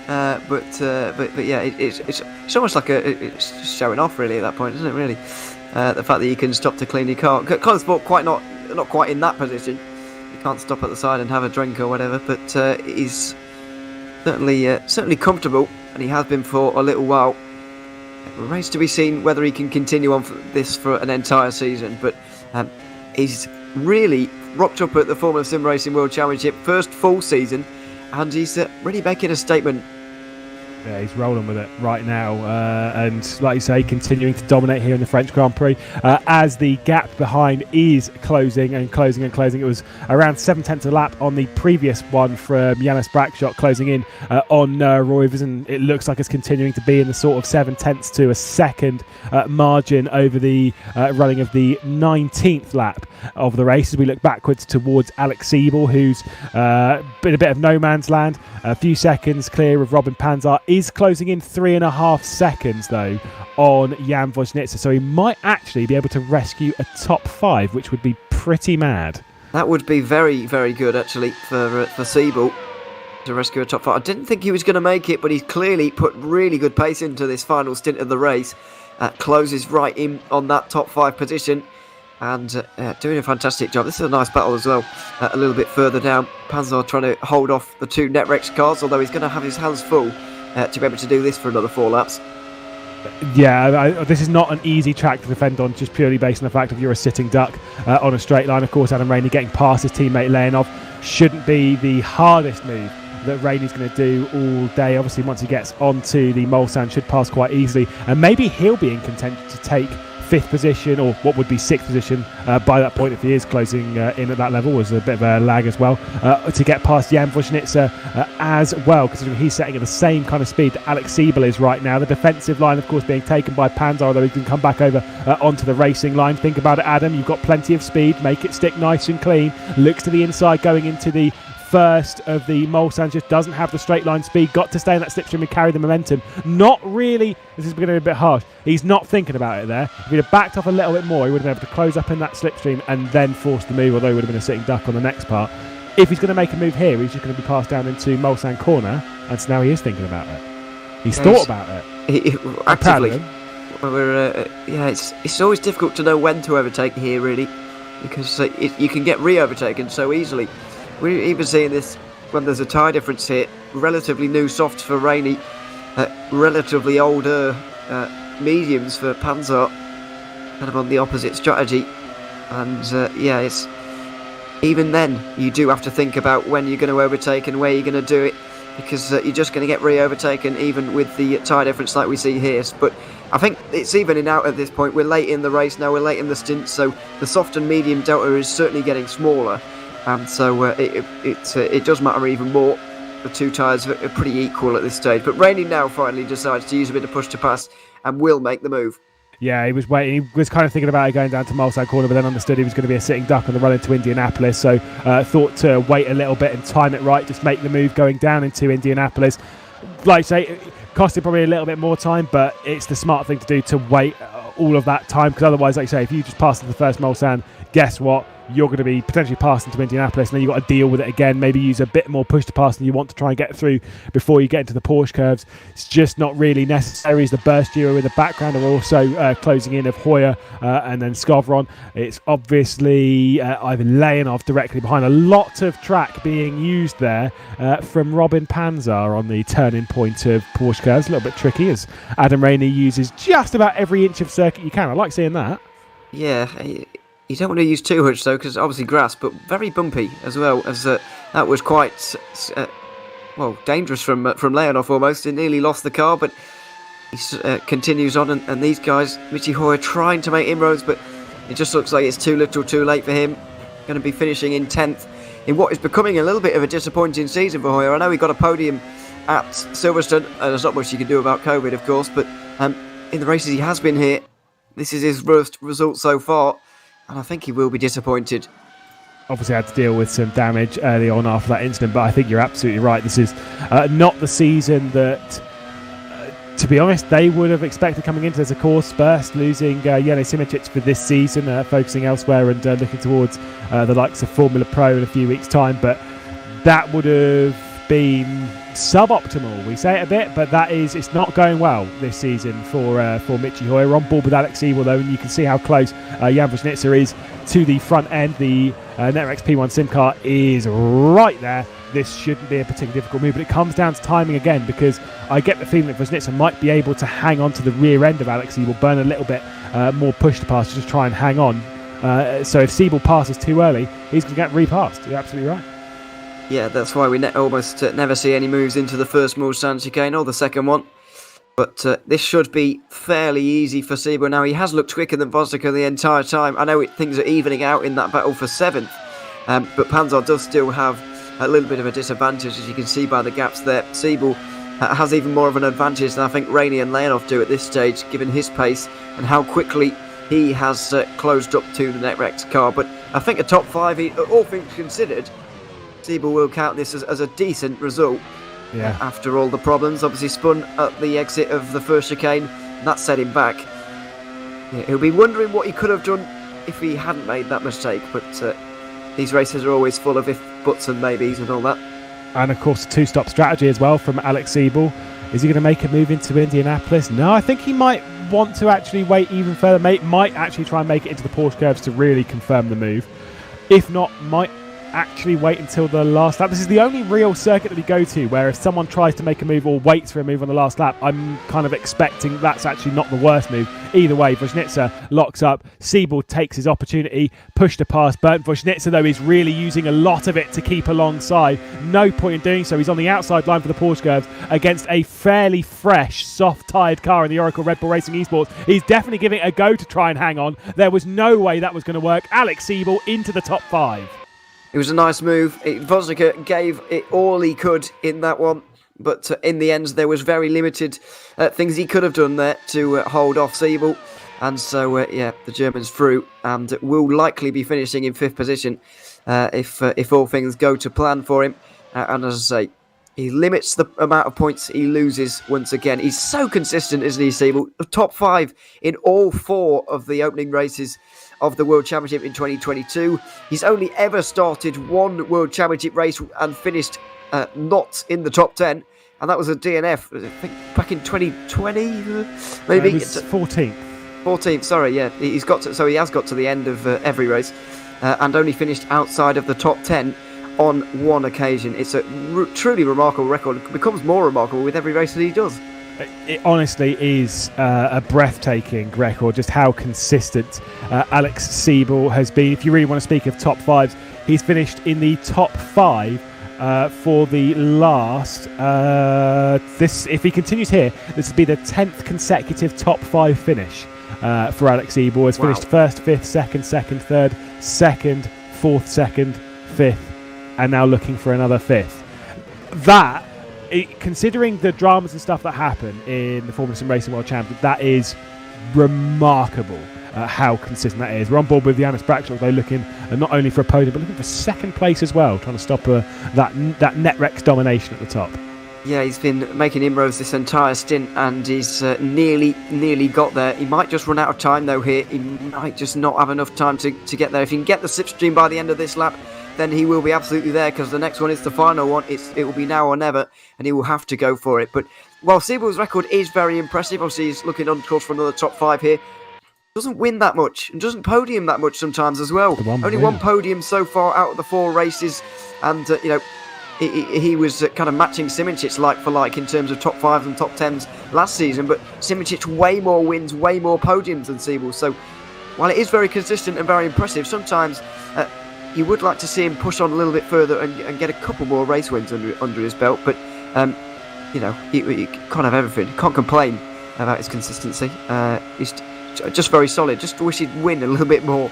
But yeah, it's almost like it's just showing off really at that point, isn't it? Really, the fact that you can stop to clean your car. Colin Spork not quite in that position. You can't stop at the side and have a drink or whatever. But he's certainly comfortable, and he has been for a little while. It remains to be seen whether he can continue on for an entire season, but he's really rocked up at the Formula SimRacing World Championship, first full season, and he's really making a statement. Yeah, he's rolling with it right now, and like you say, continuing to dominate here in the French Grand Prix as the gap behind is closing. It was around 7/10 of a lap on the previous one from Janice Brackshock, closing in on Reuvers, and it looks like it's continuing to be in the sort of 7/10 to a second margin over the running of the 19th lap of the race as we look backwards towards Alex Siebel, who's been a bit of no man's land, a few seconds clear of Robin Panzer, is closing in 3.5 seconds though on Jan Vojnica, so he might actually be able to rescue a top 5, which would be pretty mad. That would be very, very good actually for Siebel to rescue a top 5. I didn't think he was going to make it, but he's clearly put really good pace into this final stint of the race. Closes right in on that top 5 position, and doing a fantastic job. This is a nice battle as well. A little bit further down, Panzer trying to hold off the 2 NetRex cars, although he's going to have his hands full to be able to do this for another 4 laps. Yeah, this is not an easy track to defend on, just purely based on the fact of you're a sitting duck on a straight line. Of course, Adam Rainey getting past his teammate Leonov shouldn't be the hardest move that Rainey's going to do all day. Obviously, once he gets onto the Mulsanne, should pass quite easily, and maybe he'll be in contention to take 5th position, or what would be 6th position by that point if he is closing in at that level. Was a bit of a lag as well to get past Jan Vojnica as well, considering he's setting at the same kind of speed that Alex Siebel is right now. The defensive line, of course, being taken by Panzer, although he can come back over onto the racing line. Think about it, Adam, you've got plenty of speed, make it stick nice and clean. Looks to the inside going into the first of the Mulsanne, just doesn't have the straight line speed, got to stay in that slipstream and carry the momentum. Not really, this is going to be a bit harsh, he's not thinking about it there. If he'd have backed off a little bit more, he would have been able to close up in that slipstream and then force the move, although he would have been a sitting duck on the next part. If he's going to make a move here, he's just going to be passed down into Mulsanne corner, and so now he is thinking about it. He's thought about it. Actively. It's always difficult to know when to overtake here, really, because you can get re-overtaken so easily. We're even seeing this when there's a tyre difference here. Relatively new softs for Rainey, relatively older mediums for Panzer, kind of on the opposite strategy. And it's even then you do have to think about when you're going to overtake and where you're going to do it, because you're just going to get re-overtaken even with the tyre difference like we see here. But I think it's evening out at this point. We're late in the race now, we're late in the stint, so the soft and medium delta is certainly getting smaller. And so it does matter even more. The 2 tyres are pretty equal at this stage. But Rainey now finally decides to use a bit of push to pass and will make the move. Yeah, he was waiting. He was kind of thinking about it going down to Mulsanne corner, but then understood he was going to be a sitting duck on the run into Indianapolis. So thought to wait a little bit and time it right, just make the move going down into Indianapolis. Like I say, it costed probably a little bit more time, but it's the smart thing to do to wait all of that time, because otherwise, like I say, if you just pass into the first Mulsanne, guess what? You're going to be potentially passing to Indianapolis, and then you've got to deal with it again. Maybe use a bit more push to pass than you want to try and get through before you get into the Porsche curves. It's just not really necessary. As the burst duo in the background are also closing in of Hoyer and then Skovron. It's obviously Ivan Leonov directly behind. A lot of track being used there from Robin Panzer on the turning point of Porsche curves. A little bit tricky, as Adam Rainey uses just about every inch of circuit you can. I like seeing that. Yeah, you don't want to use too much though, because obviously grass, but very bumpy as well. As that was quite dangerous from Leonov almost. He nearly lost the car, but he continues on. And these guys, Michi Hoyer, trying to make inroads, but it just looks like it's too little, too late for him. Going to be finishing in 10th in what is becoming a little bit of a disappointing season for Hoyer. I know he got a podium at Silverstone, and there's not much you can do about COVID, of course, but in the races he has been here, this is his worst result so far. And I think he will be disappointed. Obviously had to deal with some damage early on after that incident, but I think you're absolutely right. This is not the season that, to be honest, they would have expected coming into this. Of course, Burst losing Yele Simic for this season, focusing elsewhere and looking towards the likes of Formula Pro in a few weeks' time. But that would have been suboptimal. We say it a bit, but it's not going well this season for Michi Hoyer. We're on board with Alex Siebel though, and you can see how close Jan Vojnica is to the front end. The NetRex P1 sim car is right there, this shouldn't be a particularly difficult move, but it comes down to timing again, because I get the feeling that Voznica might be able to hang on to the rear end of Alex Siebel, burn a little bit more push to pass to just try and hang on. So if Siebel passes too early, he's going to get repassed. You're absolutely right. Yeah, that's why we almost never see any moves into the first Mulsanne chicane or the second one. But this should be fairly easy for Siebel. Now, he has looked quicker than Voznica the entire time. I know things are evening out in that battle for 7th, but Panzer does still have a little bit of a disadvantage, as you can see by the gaps there. Siebel has even more of an advantage than I think Rainey and Leonov do at this stage, given his pace and how quickly he has closed up to the NetRex car. But I think a top 5, all things considered, Siebel will count this as a decent result. Yeah. After all the problems, obviously spun at the exit of the first chicane, and that set him back. Yeah, he'll be wondering what he could have done if he hadn't made that mistake, but these races are always full of if, buts and maybes and all that. And of course, a two-stop strategy as well from Alex Siebel. Is he going to make a move into Indianapolis? No, I think he might want to actually wait even further. Might actually try and make it into the Porsche curves to really confirm the move. If not, might actually wait until the last lap. This is the only real circuit that we go to where if someone tries to make a move or waits for a move on the last lap, I'm kind of expecting that's actually not the worst move. Either way, Voznica locks up, Siebel takes his opportunity, push to pass, but Voznica though is really using a lot of it to keep alongside. No point in doing so. He's on the outside line for the Porsche curves against a fairly fresh, soft-tyred car in the Oracle Red Bull Racing eSports. He's definitely giving it a go to try and hang on. There was no way that was going to work. Alex Siebel into the top 5. It was a nice move. Voznica gave it all he could in that one, but in the end there was very limited things he could have done there to hold off Siebel, and so the German's through and will likely be finishing in 5th position if all things go to plan for him. And as I say, he limits the amount of points he loses once again. He's so consistent, isn't he, Siebel? Top 5 in all 4 of the opening races of the World Championship in 2022. He's only ever started one World Championship race and finished not in the top 10, and that was a DNF, I think, back in 2020, maybe. It was 14th. 14th, sorry, yeah. He has got to the end of every race and only finished outside of the top 10 on one occasion. It's a truly remarkable record. It becomes more remarkable with every race that he does. It honestly is a breathtaking record, just how consistent Alex Siebel has been. If you really want to speak of top 5s, he's finished in the top 5 for the last... if he continues here, this would be the 10th consecutive top 5 finish for Alex Siebel. He's finished 1st, 5th, 2nd, 3rd, 2nd, 4th, 2nd, 5th, and now looking for another 5th. That... considering the dramas and stuff that happen in the Formula SimRacing World Championship, that is remarkable how consistent that is. We're on board with Janice Brackshock, though, looking not only for a podium, but looking for 2nd place as well, trying to stop that NetRex domination at the top. Yeah, he's been making inroads this entire stint, and he's nearly got there. He might just run out of time, though, here. He might just not have enough time to get there. If he can get the slipstream by the end of this lap, then he will be absolutely there, because the next one is the final one. It will be now or never, and he will have to go for it. But while Siebel's record is very impressive, obviously he's looking on course for another top 5 here, doesn't win that much and doesn't podium that much sometimes as well. Only one podium so far out of the 4 races, and he was kind of matching Simicic like for like in terms of top 5s and top 10s last season, but Simicic way more wins, way more podiums than Siebel. So while it is very consistent and very impressive, sometimes you would like to see him push on a little bit further and get a couple more race wins under his belt. But he can't have everything. He can't complain about his consistency. He's just very solid. Just wish he'd win a little bit more.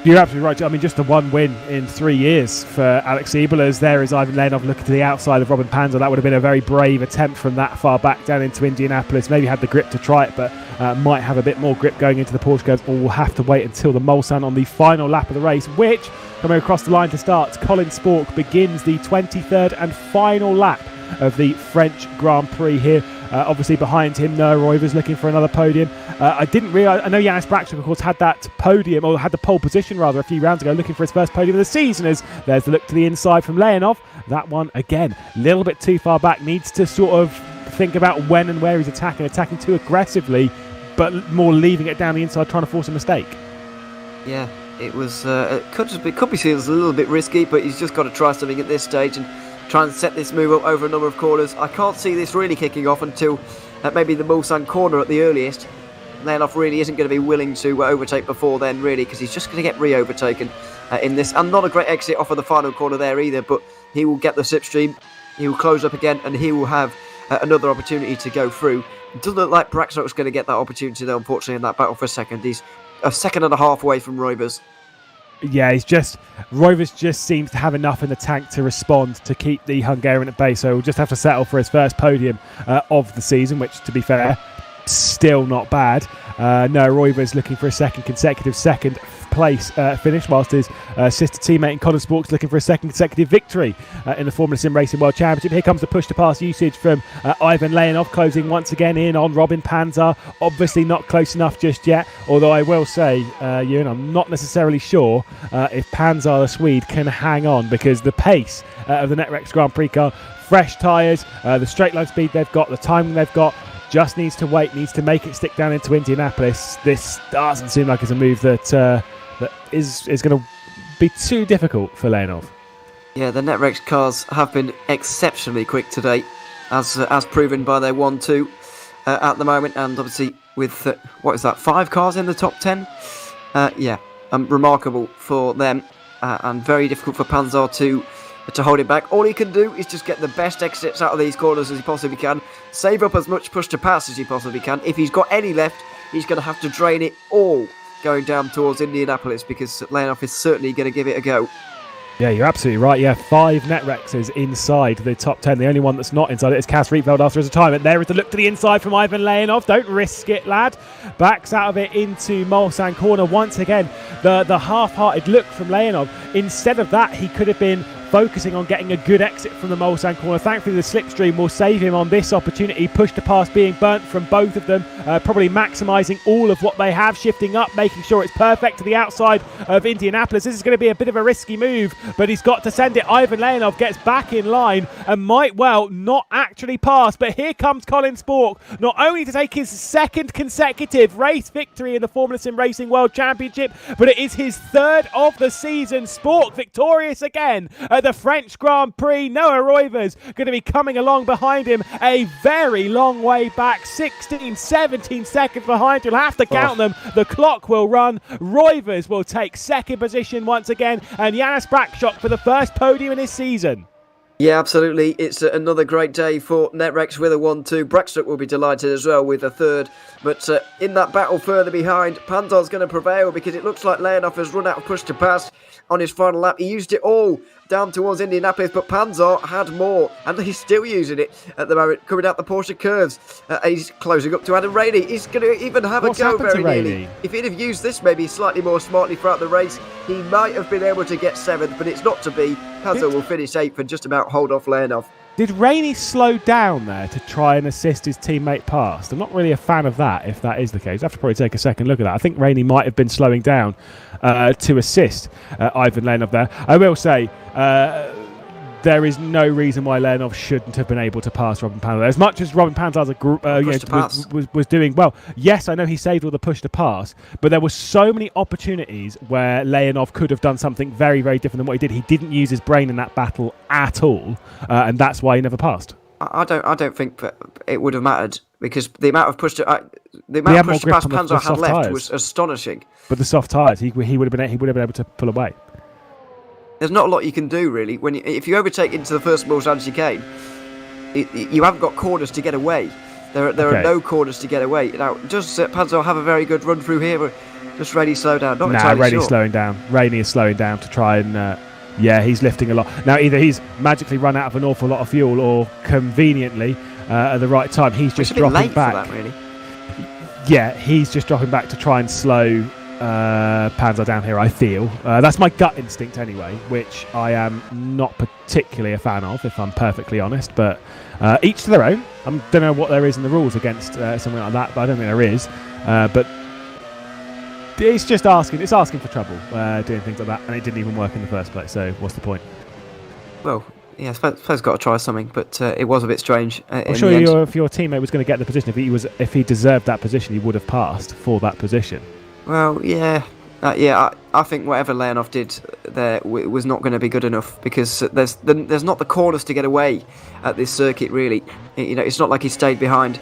You're absolutely right. I mean, just the one win in 3 years for Alex Siebel, as there is Ivan Leonov looking to the outside of Robin Panzer. That would have been a very brave attempt from that far back down into Indianapolis. Maybe had the grip to try it, but might have a bit more grip going into the Porsche curves, or will have to wait until the Mulsanne on the final lap of the race, which, coming across the line to start, Colin Spork begins the 23rd and final lap of the French Grand Prix here. Obviously behind him, Reuvers looking for another podium. I didn't realise, I know Janice Brackshock, of course, had that podium, or had the pole position rather, a few rounds ago, looking for his first podium of the season, as there's the look to the inside from Leonov. That one, again, a little bit too far back, needs to sort of think about when and where he's attacking too aggressively, but more leaving it down the inside, trying to force a mistake. Yeah, It could be seen as a little bit risky, but he's just got to try something at this stage and try and set this move up over a number of corners. I can't see this really kicking off until maybe the Mulsanne corner at the earliest. Leonov really isn't going to be willing to overtake before then, really, because he's just going to get re-overtaken in this. And not a great exit off of the final corner there either, but he will get the slipstream, he will close up again, and he will have another opportunity to go through. It doesn't look like Brackshock's going to get that opportunity, though, unfortunately, in that battle for second. He's a second and a half away from Reuvers. Yeah, Reuvers just seems to have enough in the tank to respond to keep the Hungarian at bay, so he'll just have to settle for his first podium of the season, which, to be fair, still not bad. No, Reuvers looking for a consecutive second place finish, whilst his sister teammate Colin Spork's looking for a second consecutive victory in the Formula SimRacing World Championship. Here comes the push-to-pass usage from Ivan Leonov, closing once again in on Robin Panzer. Obviously not close enough just yet, although I will say, Ewan, I'm not necessarily sure if Panzer, the Swede, can hang on, because the pace of the Netrex Grand Prix car, fresh tyres, the straight line speed they've got, the timing they've got, just needs to make it stick down into Indianapolis. This doesn't seem like it's a move that is going to be too difficult for Leonov. Yeah, the Netrex cars have been exceptionally quick today, as proven by their 1-2 at the moment, and obviously with 5 cars in the top 10. Remarkable for them, and very difficult for Panzer to hold it back. All he can do is just get the best exits out of these corners as he possibly can, save up as much push to pass as he possibly can. If he's got any left, he's going to have to drain it all going down towards Indianapolis, because Leonov is certainly going to give it a go. Yeah, you're absolutely right. Yeah, 5 Netrexes inside the top 10. The only one that's not inside it is Cas Rietveld after his retirement. There is the look to the inside from Ivan Leonov. Don't risk it, lad. Backs out of it into Mulsanne corner. Once again, the half-hearted look from Leonov. Instead of that, he could have been focusing on getting a good exit from the Mulsanne corner. Thankfully, the slipstream will save him on this opportunity. Push to pass being burnt from both of them, probably maximising all of what they have, shifting up, making sure it's perfect to the outside of Indianapolis. This is going to be a bit of a risky move, but he's got to send it. Ivan Leonov gets back in line and might well not actually pass, but here comes Colin Spork, not only to take his second consecutive race victory in the Formula SimRacing World Championship, but it is his third of the season. Spork victorious again at the French Grand Prix. Noah Reuvers going to be coming along behind him a very long way back, 16, 17 seconds behind. You'll have to count them. The clock will run. Reuvers will take second position once again, and Janice Brackshock for the first podium in his season. Yeah, absolutely. It's another great day for Netrex with a 1-2. Brackshock will be delighted as well with a third. But in that battle further behind, Panzer's going to prevail, because it looks like Leonov has run out of push to pass on his final lap. He used it all down towards Indianapolis, but Panzer had more, and he's still using it at the moment, coming out the Porsche curves. He's closing up to Adam Rainey. He's going to even have a go very nearly. If he'd have used this maybe slightly more smartly throughout the race, he might have been able to get 7th, but it's not to be. Panzer will finish 8th and just about hold off Leonov. Did Rainey slow down there to try and assist his teammate past? I'm not really a fan of that, if that is the case. I have to probably take a second look at that. I think Rainey might have been slowing down to assist Ivan Leonov there. I will say, there is no reason why Leonov shouldn't have been able to pass Robin Panzer. As much as Robin Panzer was doing well, yes, I know he saved all the push to pass, but there were so many opportunities where Leonov could have done something very, very different than what he did. He didn't use his brain in that battle at all, and that's why he never passed. I don't think that it would have mattered, because the amount of push to pass Panzer had left was astonishing. But the soft tyres, he would have been able to pull away. There's not a lot you can do, really. If you overtake into the first Mulsanne chicane, you haven't got corners to get away. There are no corners to get away. Now, does Panzer have a very good run through here, but does Rainey slow down? Not entirely Rainey's sure. slowing down. Rainey is slowing down to try and... he's lifting a lot. Now, either he's magically run out of an awful lot of fuel, or conveniently, at the right time, he's just dropping back. For that, really. Yeah, he's just dropping back to try and slow Panzer down here, I feel. That's my gut instinct anyway, which I am not particularly a fan of, if I'm perfectly honest, but each to their own. I don't know what there is in the rules against something like that, but I don't think there is. But it's just asking for trouble, doing things like that, and it didn't even work in the first place, so what's the point? Well, yeah, I suppose got to try something, but it was a bit strange. I'm sure if your teammate was going to get the position, if he deserved that position, he would have passed for that position. Well, yeah, I think whatever Leonov did there was not going to be good enough, because there's not the corners to get away at this circuit, really. It's not like he stayed behind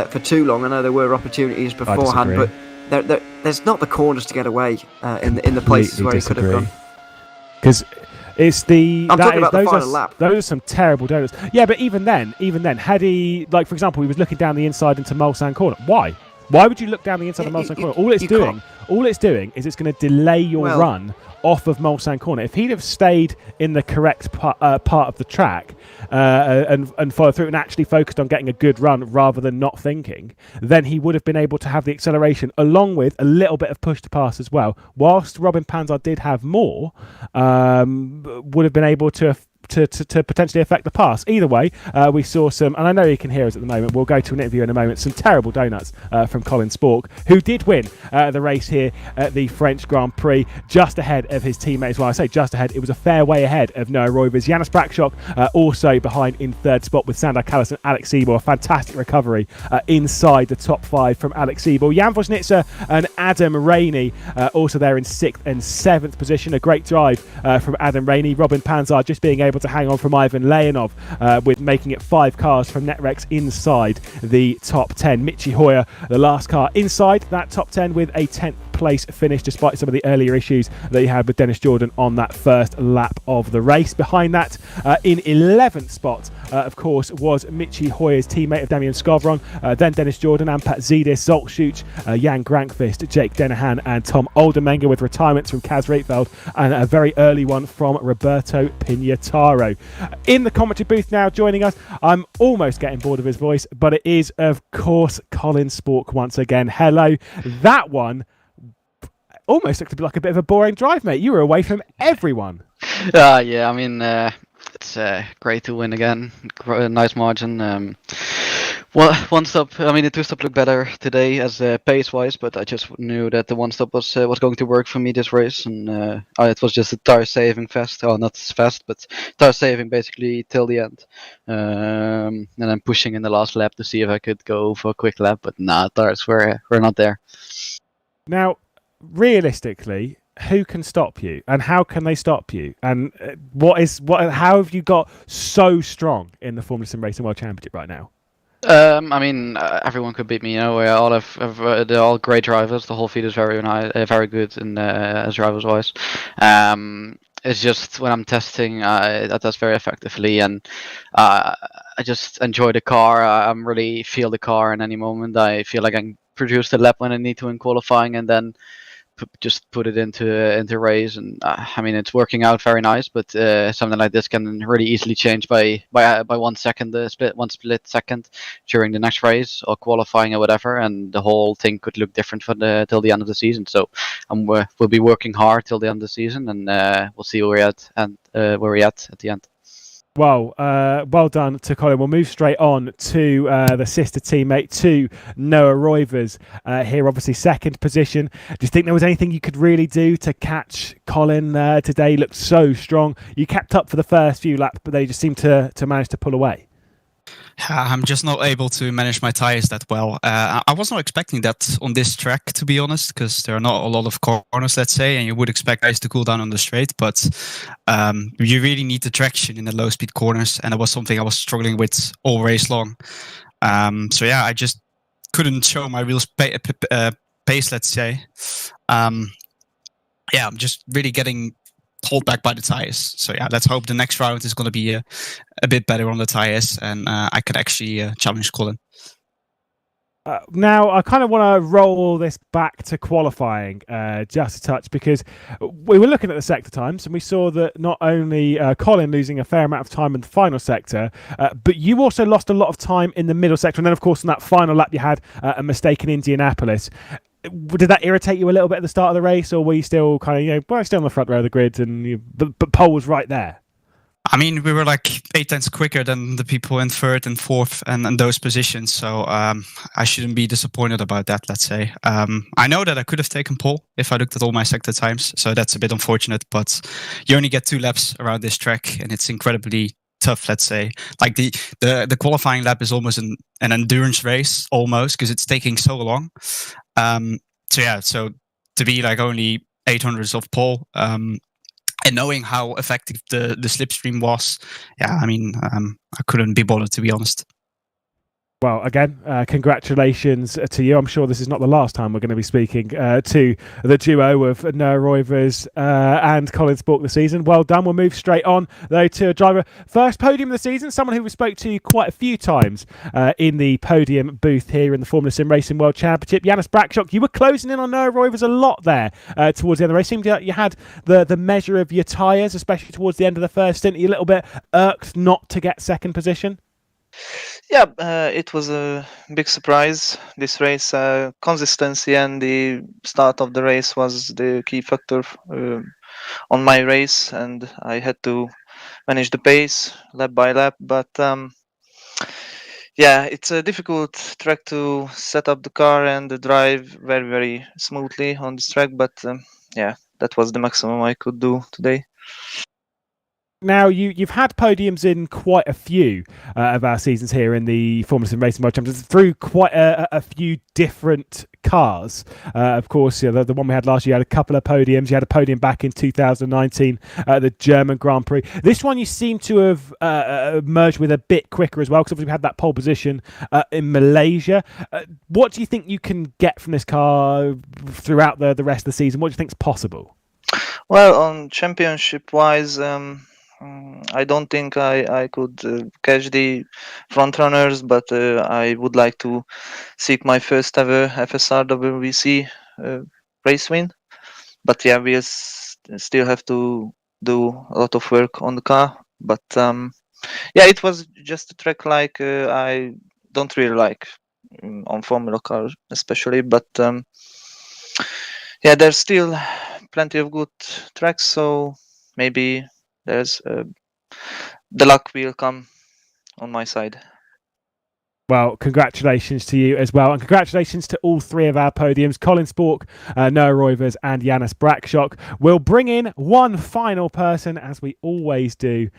for too long. I know there were opportunities beforehand, but there's not the corners to get away in the places where he could have gone. Because it's I'm talking about the final lap. Those are some terrible donuts. Yeah, but even then, had he, like, for example, he was looking down the inside into Mulsanne corner. Why? Why would you look down the inside of Mulsanne corner? All it's doing is it's going to delay your run off of Mulsanne corner. If he'd have stayed in the correct part of the track and followed through and actually focused on getting a good run rather than not thinking, then he would have been able to have the acceleration along with a little bit of push to pass as well. Whilst Robin Panzar did have more, would have been able to potentially affect the pass. Either way, we saw some, and I know you can hear us at the moment, we'll go to an interview in a moment, some terrible donuts from Colin Spork, who did win the race here at the French Grand Prix, just ahead of his teammates. Well, I say just ahead, it was a fair way ahead of Noah Reuvers. Janice Brackshock also behind in third spot with Sandor Callis and Alex Siebel. A fantastic recovery inside the top 5 from Alex Siebel. Jan Vosnitzer and Adam Rainey also there in 6th and 7th position. A great drive from Adam Rainey. Robin Panzar just being able to hang on from Ivan Leonov with making it 5 cars from Netrex inside the top 10. Michi Hoyer, the last car inside that top 10 with a 10th place finish, despite some of the earlier issues that he had with Dennis Jordan on that first lap of the race. Behind that, in 11th spot, of course, was Michi Hoyer's teammate of Damian Skovron, then Dennis Jordan, Ampat Zidis, Zoltschuch, Jan Grankvist, Jake Denahan and Tom Oldermenger, with retirements from Kaz Rietveld and a very early one from Roberto Pignataro. In the commentary booth now joining us, I'm almost getting bored of his voice, but it is, of course, Colin Spork once again. Hello. That one almost looked to be like a bit of a boring drive, mate. You were away from everyone. Yeah, I mean, it's great to win again. Nice margin. Well, one stop. I mean, the 2-stop looked better today as pace-wise, but I just knew that the 1-stop was going to work for me this race, and it was just a tire saving fest. Oh, not fast, but tire saving basically till the end. And I'm pushing in the last lap to see if I could go for a quick lap, but tires were not there. Now, realistically, who can stop you, and how can they stop you? And how have you got so strong in the Formula SimRacing World Championship right now? I mean, everyone could beat me. They're all great drivers. The whole field is very nice, very good in as drivers wise. It's just when I'm testing, I test very effectively, and I just enjoy the car. I really feel the car in any moment. I feel like I can produce the lap when I need to in qualifying, and then just put it into race. And I mean, it's working out very nice, but something like this can really easily change by 1 second, one split second during the next race or qualifying or whatever, and the whole thing could look different till the end of the season. So we'll be working hard till the end of the season, and we'll see where we're at the end. Well, well done to Colin. We'll move straight on to the sister teammate, to Noah Reuvers here, obviously 2nd position. Do you think there was anything you could really do to catch Colin today? Looked so strong. You kept up for the first few laps, but they just seemed to manage to pull away. I'm just not able to manage my tires that well. I was not expecting that on this track, to be honest, because there are not a lot of corners, let's say, and you would expect guys to cool down on the straight, but you really need the traction in the low-speed corners, and that was something I was struggling with all race long. So yeah, I just couldn't show my real pace, let's say. I'm just really getting hold back by the tires. So yeah, let's hope the next round is going to be a bit better on the tires, and I can actually challenge Colin. Now, I kind of want to roll this back to qualifying just a touch, because we were looking at the sector times and we saw that not only Colin losing a fair amount of time in the final sector, but you also lost a lot of time in the middle sector. And then, of course, in that final lap, you had a mistake in Indianapolis. Did that irritate you a little bit at the start of the race, or were you still kind of, still on the front row of the grid and but pole was right there? I mean, we were like 8 tenths quicker than the people in 3rd and 4th and those positions. So I shouldn't be disappointed about that, let's say. I know that I could have taken pole if I looked at all my sector times. So that's a bit unfortunate, but you only get 2 laps around this track, and it's incredibly tough, let's say. Like the qualifying lap is almost an endurance race, almost, because it's taking so long. So to be like only 800s of pole. And knowing how effective the slipstream was, I couldn't be bothered, to be honest. Well, again, congratulations to you. I'm sure this is not the last time we're going to be speaking to the duo of Noah Reuvers and Colin Spork this season. Well done. We'll move straight on, though, to a driver. First podium of the season, someone who we spoke to quite a few times in the podium booth here in the Formula SimRacing World Championship. Janice Brackshock, you were closing in on Noah Reuvers a lot there towards the end of the race. Seemed like you had the measure of your tyres, especially towards the end of the first stint. You a little bit irked not to get second position. Yeah, it was a big surprise, this race. Consistency and the start of the race was the key factor on my race, and I had to manage the pace lap by lap. But it's a difficult track to set up the car and drive very, very smoothly on this track. But that was the maximum I could do today. Now, you've had podiums in quite a few of our seasons here in the Formula SimRacing World Championship through quite a few different cars. Of course, the one we had last year had a couple of podiums. You had a podium back in 2019 at the German Grand Prix. This one you seem to have merged with a bit quicker as well, because obviously we had that pole position in Malaysia. What do you think you can get from this car throughout the rest of the season? What do you think is possible? Well, on championship-wise, I don't think I could catch the front runners, but I would like to seek my first ever FSR WBC race win. But we'll still have to do a lot of work on the car. But it was just a track like I don't really like on Formula cars especially. But there's still plenty of good tracks, so maybe there's the luck will come on my side. Well, congratulations to you as well. And congratulations to all three of our podiums, Colin Spork, Noah Reuvers and Janice Brackshock. We'll bring in one final person, as we always do.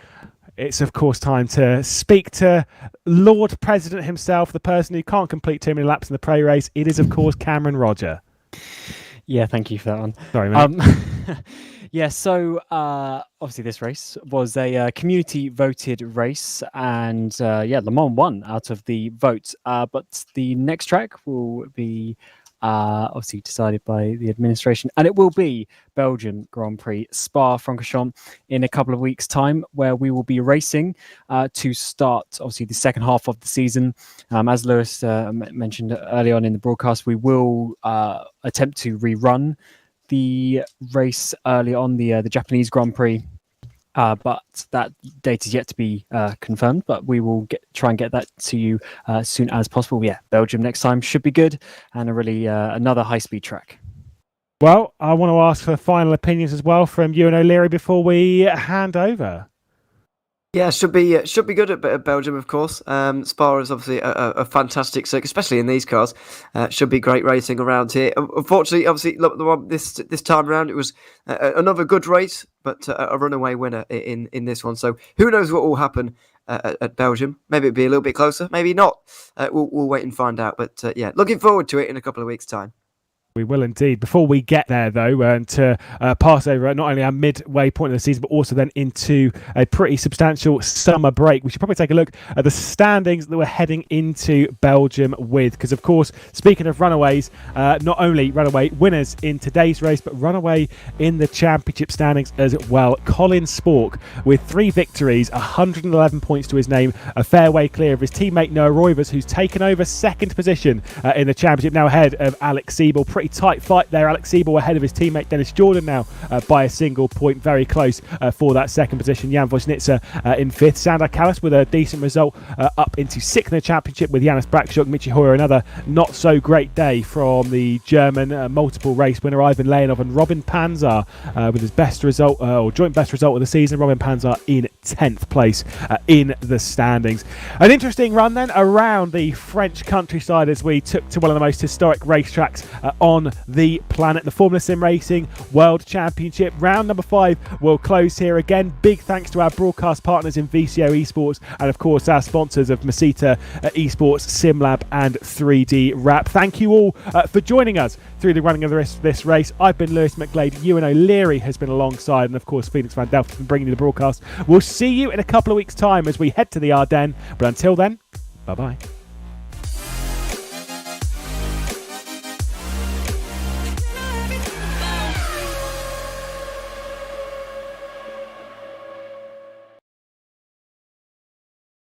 It's, of course, time to speak to Lord President himself, the person who can't complete too many laps in the pre race. It is, of course, Cameron Roger. Yeah, thank you for that one. Sorry, mate. So obviously this race was a community voted race, and Le Mans won out of the votes. But the next track will be obviously decided by the administration, and it will be Belgium Grand Prix Spa-Francorchamps in a couple of weeks' time, where we will be racing to start obviously the second half of the season. As Lewis mentioned early on in the broadcast, we will attempt to rerun the race early on the Japanese Grand Prix, but that date is yet to be confirmed. But we will try and get that to you as soon as possible. Belgium next time should be good, and another high-speed track. Well, I want to ask for final opinions as well from Ewan O'Leary before we hand over. Yeah, should be good at Belgium, of course. Spa is obviously a fantastic circuit, especially in these cars. Should be great racing around here. Unfortunately, obviously, look, the one this time around, it was another good race, but a runaway winner in this one. So who knows what will happen at Belgium? Maybe it'll be a little bit closer, maybe not. We'll wait and find out. But looking forward to it in a couple of weeks' time. We will indeed. Before we get there, though, and to pass over not only our midway point of the season, but also then into a pretty substantial summer break, we should probably take a look at the standings that we're heading into Belgium with. Because, of course, speaking of runaways, not only runaway winners in today's race, but runaway in the championship standings as well. Colin Spork with 3 victories, 111 points to his name, a fair way clear of his teammate Noah Reuvers, who's taken over second position in the championship, now ahead of Alex Siebel. Pretty tight fight there. Alex Siebel ahead of his teammate Dennis Jordan now by a single point, very close for that second position. Jan Vosnitzer in 5th. Sandor Kallas with a decent result up into 6th in the championship with Janice Brackshock. Michi Hoyer, another not so great day from the German multiple race winner Ivan Leonov, and Robin Panzer with his best result or joint best result of the season. Robin Panzer in 10th place in the standings. An interesting run then around the French countryside as we took to one of the most historic racetracks on the planet, the Formula Sim Racing World Championship. Round number 5 will close here. Again, big thanks to our broadcast partners in VCO eSports and of course our sponsors of Masita eSports, SimLab and 3D Wrap. Thank you all for joining us through the running of this race. I've been Lewis McGlade, Ewan O'Leary has been alongside, and of course Felix van Delft has been bringing you the broadcast. We'll see you in a couple of weeks' time as we head to the Ardennes, but until then, bye-bye.